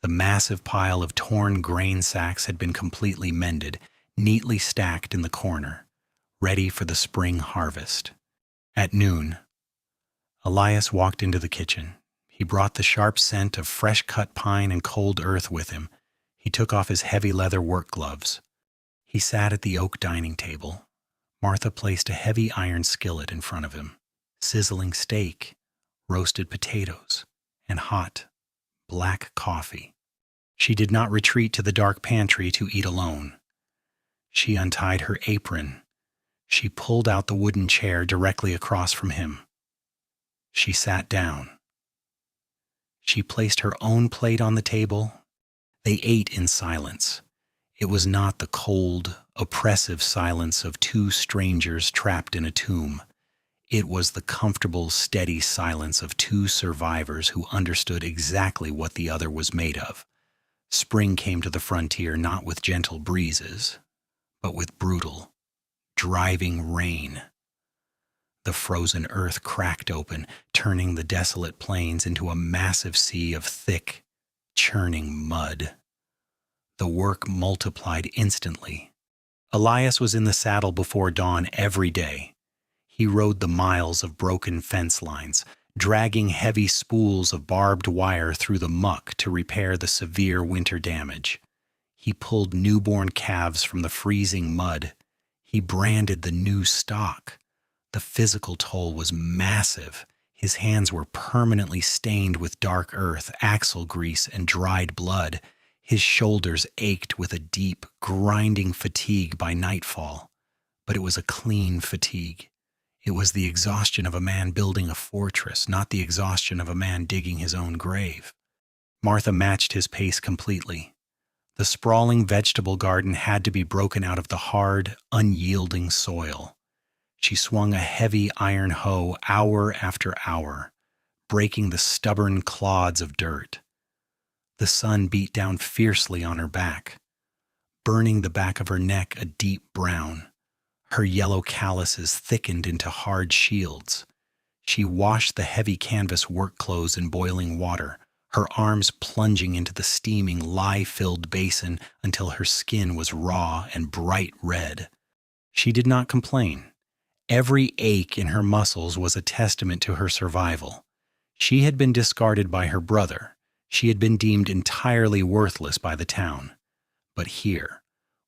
The massive pile of torn grain sacks had been completely mended, neatly stacked in the corner, ready for the spring harvest. At noon, Elias walked into the kitchen. He brought the sharp scent of fresh-cut pine and cold earth with him. He took off his heavy leather work gloves. He sat at the oak dining table. Martha placed a heavy iron skillet in front of him, sizzling steak, roasted potatoes, and hot, black coffee. She did not retreat to the dark pantry to eat alone. She untied her apron. She pulled out the wooden chair directly across from him. She sat down. She placed her own plate on the table. They ate in silence. It was not the cold, oppressive silence of two strangers trapped in a tomb. It was the comfortable, steady silence of two survivors who understood exactly what the other was made of. Spring came to the frontier not with gentle breezes, but with brutal, driving rain. The frozen earth cracked open, turning the desolate plains into a massive sea of thick, churning mud. The work multiplied instantly. Elias was in the saddle before dawn every day. He rode the miles of broken fence lines, dragging heavy spools of barbed wire through the muck to repair the severe winter damage. He pulled newborn calves from the freezing mud. He branded the new stock. The physical toll was massive. His hands were permanently stained with dark earth, axle grease, and dried blood. His shoulders ached with a deep, grinding fatigue by nightfall. But it was a clean fatigue. It was the exhaustion of a man building a fortress, not the exhaustion of a man digging his own grave. Martha matched his pace completely. The sprawling vegetable garden had to be broken out of the hard, unyielding soil. She swung a heavy iron hoe hour after hour, breaking the stubborn clods of dirt. The sun beat down fiercely on her back, burning the back of her neck a deep brown. Her yellow calluses thickened into hard shields. She washed the heavy canvas work clothes in boiling water, her arms plunging into the steaming, lye-filled basin until her skin was raw and bright red. She did not complain. Every ache in her muscles was a testament to her survival. She had been discarded by her brother. She had been deemed entirely worthless by the town. But here,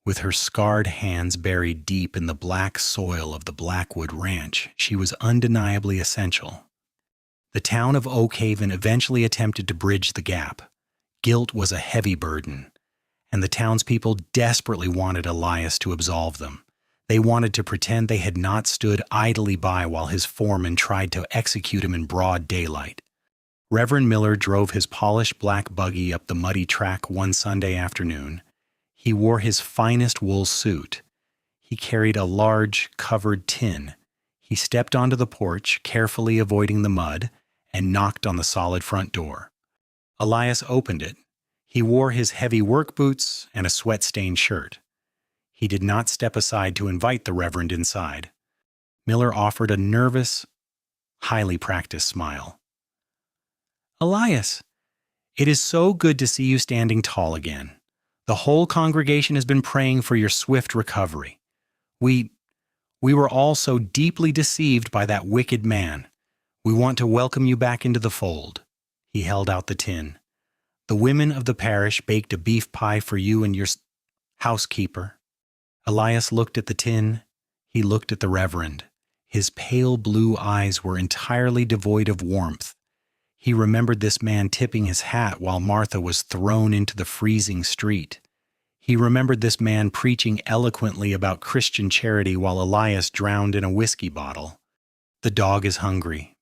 with her scarred hands buried deep in the black soil of the Blackwood Ranch, she was undeniably essential. The town of Oak Haven eventually attempted to bridge the gap. Guilt was a heavy burden, and the townspeople desperately wanted Elias to absolve them. They wanted to pretend they had not stood idly by while his foreman tried to execute him in broad daylight. Reverend Miller drove his polished black buggy up the muddy track one Sunday afternoon. He wore his finest wool suit. He carried a large, covered tin. He stepped onto the porch, carefully avoiding the mud, and knocked on the solid front door. Elias opened it. He wore his heavy work boots and a sweat-stained shirt. He did not step aside to invite the Reverend inside. Miller offered a nervous, highly practiced smile. "Elias, it is so good to see you standing tall again. The whole congregation has been praying for your swift recovery. We were all so deeply deceived by that wicked man. We want to welcome you back into the fold." He held out the tin. "The women of the parish baked a beef pie for you and your housekeeper." Elias looked at the tin. He looked at the Reverend. His pale blue eyes were entirely devoid of warmth. He remembered this man tipping his hat while Martha was thrown into the freezing street. He remembered this man preaching eloquently about Christian charity while Elias drowned in a whiskey bottle. "The dog is hungry,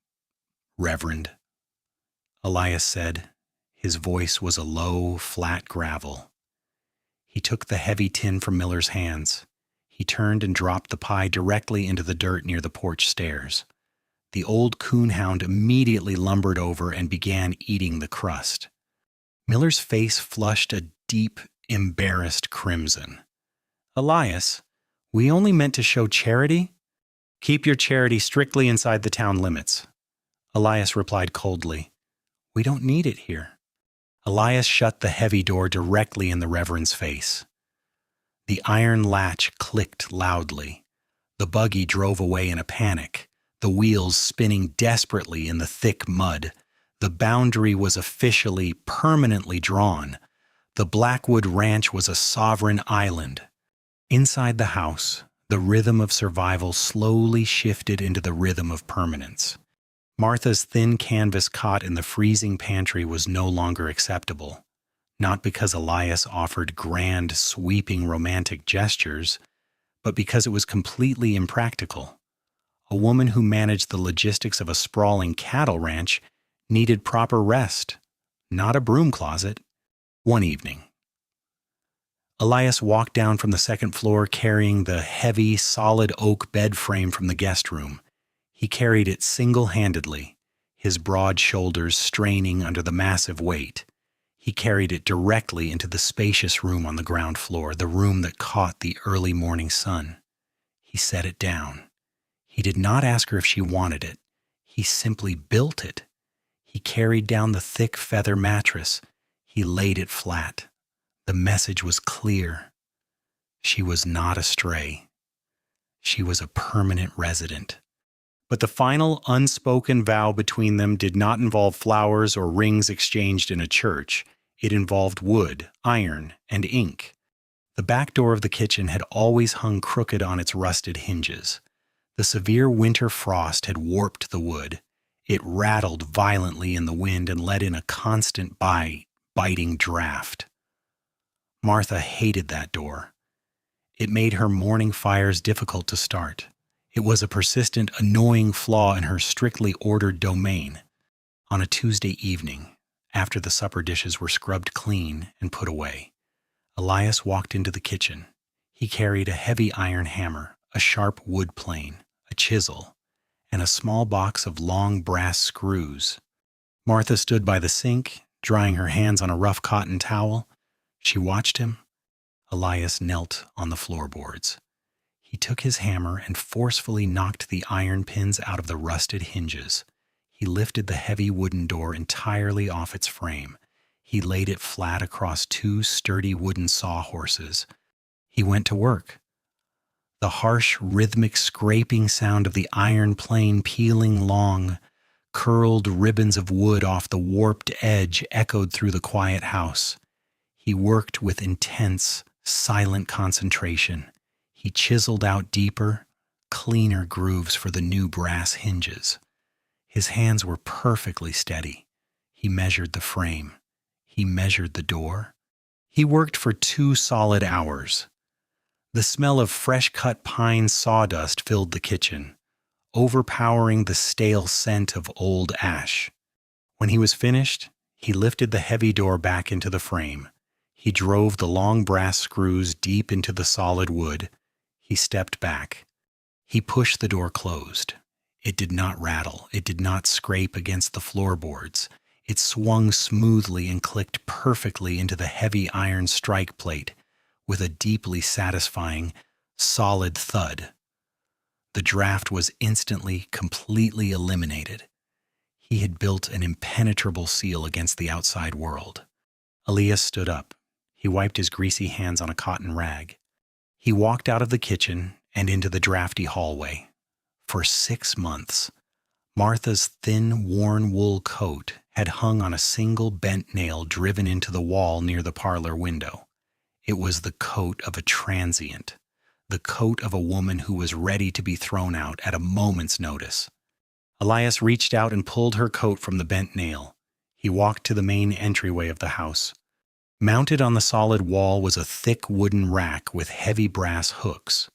Reverend," Elias said. His voice was a low, flat gravel. He took the heavy tin from Miller's hands. He turned and dropped the pie directly into the dirt near the porch stairs. The old coonhound immediately lumbered over and began eating the crust. Miller's face flushed a deep, embarrassed crimson. "Elias, we only meant to show charity." "Keep your charity strictly inside the town limits," Elias replied coldly. "We don't need it here." Elias shut the heavy door directly in the Reverend's face. The iron latch clicked loudly. The buggy drove away in a panic, the wheels spinning desperately in the thick mud. The boundary was officially, permanently drawn. The Blackwood Ranch was a sovereign island. Inside the house, the rhythm of survival slowly shifted into the rhythm of permanence. Martha's thin canvas cot in the freezing pantry was no longer acceptable. Not because Elias offered grand, sweeping romantic gestures, but because it was completely impractical. A woman who managed the logistics of a sprawling cattle ranch needed proper rest, not a broom closet. One evening, Elias walked down from the second floor carrying the heavy, solid oak bed frame from the guest room. He carried it single-handedly, his broad shoulders straining under the massive weight. He carried it directly into the spacious room on the ground floor, the room that caught the early morning sun. He set it down. He did not ask her if she wanted it. He simply built it. He carried down the thick feather mattress. He laid it flat. The message was clear. She was not a stray. She was a permanent resident. But the final unspoken vow between them did not involve flowers or rings exchanged in a church. It involved wood, iron, and ink. The back door of the kitchen had always hung crooked on its rusted hinges. The severe winter frost had warped the wood. It rattled violently in the wind and let in a constant biting draft. Martha hated that door. It made her morning fires difficult to start. It was a persistent, annoying flaw in her strictly ordered domain. On a Tuesday evening, after the supper dishes were scrubbed clean and put away, Elias walked into the kitchen. He carried a heavy iron hammer, a sharp wood plane, a chisel, and a small box of long brass screws. Martha stood by the sink, drying her hands on a rough cotton towel. She watched him. Elias knelt on the floorboards. He took his hammer and forcefully knocked the iron pins out of the rusted hinges. He lifted the heavy wooden door entirely off its frame. He laid it flat across two sturdy wooden sawhorses. He went to work. The harsh, rhythmic scraping sound of the iron plane peeling long, curled ribbons of wood off the warped edge echoed through the quiet house. He worked with intense, silent concentration. He chiseled out deeper, cleaner grooves for the new brass hinges. His hands were perfectly steady. He measured the frame. He measured the door. He worked for 2 solid hours. The smell of fresh-cut pine sawdust filled the kitchen, overpowering the stale scent of old ash. When he was finished, he lifted the heavy door back into the frame. He drove the long brass screws deep into the solid wood. He stepped back. He pushed the door closed. It did not rattle. It did not scrape against the floorboards. It swung smoothly and clicked perfectly into the heavy iron strike plate with a deeply satisfying, solid thud. The draft was instantly, completely eliminated. He had built an impenetrable seal against the outside world. Elias stood up. He wiped his greasy hands on a cotton rag. He walked out of the kitchen and into the drafty hallway. For 6 months, Martha's thin, worn wool coat had hung on a single bent nail driven into the wall near the parlor window. It was the coat of a transient, the coat of a woman who was ready to be thrown out at a moment's notice. Elias reached out and pulled her coat from the bent nail. He walked to the main entryway of the house. Mounted on the solid wall was a thick wooden rack with heavy brass hooks.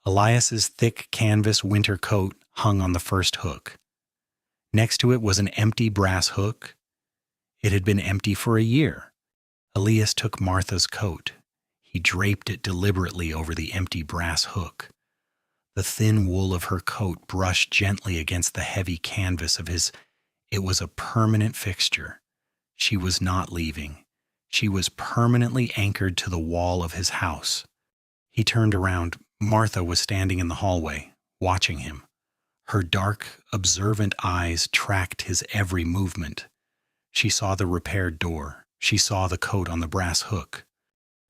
Elias's thick canvas winter coat hung on the first hook. Next to it was an empty brass hook. It had been empty for a year. Elias took Martha's coat. He draped it deliberately over the empty brass hook. The thin wool of her coat brushed gently against the heavy canvas of his. It was a permanent fixture. She was not leaving. She was permanently anchored to the wall of his house. He turned around. Martha was standing in the hallway, watching him. Her dark, observant eyes tracked his every movement. She saw the repaired door. She saw the coat on the brass hook.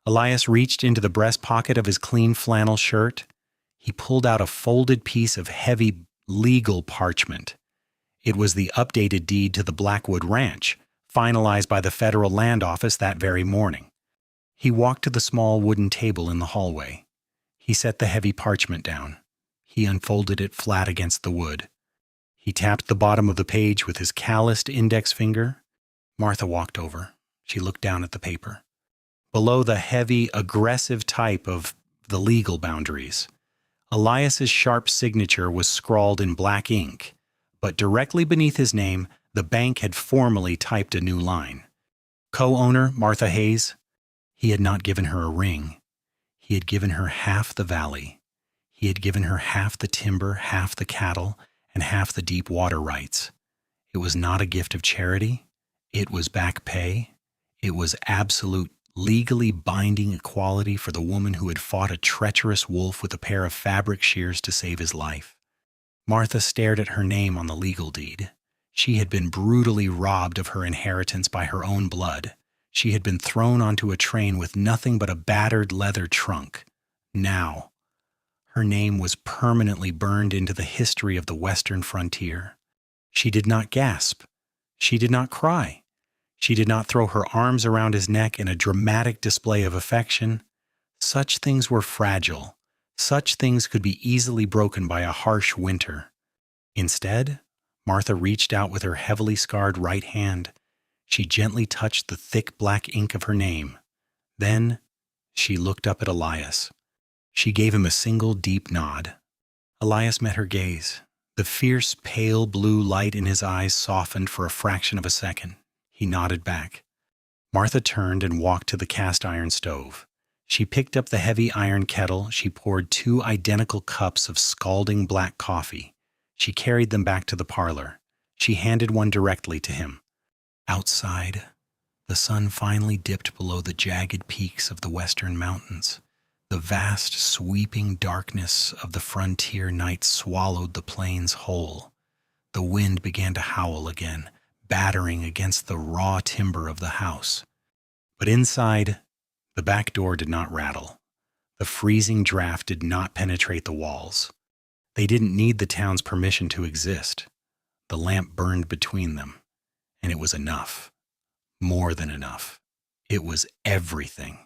Elias reached into the breast pocket of his clean flannel shirt. He pulled out a folded piece of heavy legal parchment. It was the updated deed to the Blackwood Ranch, finalized by the federal land office that very morning. He walked to the small wooden table in the hallway. He set the heavy parchment down. He unfolded it flat against the wood. He tapped the bottom of the page with his calloused index finger. Martha walked over. She looked down at the paper. Below the heavy, aggressive type of the legal boundaries, Elias's sharp signature was scrawled in black ink, but directly beneath his name, the bank had formally typed a new line. Co-owner Martha Hayes. He had not given her a ring. He had given her half the valley. He had given her half the timber, half the cattle, and half the deep water rights. It was not a gift of charity. It was back pay. It was absolute, legally binding equality for the woman who had fought a treacherous wolf with a pair of fabric shears to save his life. Martha stared at her name on the legal deed. She had been brutally robbed of her inheritance by her own blood. She had been thrown onto a train with nothing but a battered leather trunk. Now, her name was permanently burned into the history of the western frontier. She did not gasp. She did not cry. She did not throw her arms around his neck in a dramatic display of affection. Such things were fragile. Such things could be easily broken by a harsh winter. Instead, Martha reached out with her heavily scarred right hand. She gently touched the thick black ink of her name. Then, she looked up at Elias. She gave him a single deep nod. Elias met her gaze. The fierce, pale blue light in his eyes softened for a fraction of a second. He nodded back. Martha turned and walked to the cast iron stove. She picked up the heavy iron kettle. She poured 2 identical cups of scalding black coffee. She carried them back to the parlor. She handed one directly to him. Outside, the sun finally dipped below the jagged peaks of the western mountains. The vast, sweeping darkness of the frontier night swallowed the plains whole. The wind began to howl again, battering against the raw timber of the house. But inside, the back door did not rattle. The freezing draft did not penetrate the walls. They didn't need the town's permission to exist. The lamp burned between them, and it was enough. More than enough. It was everything.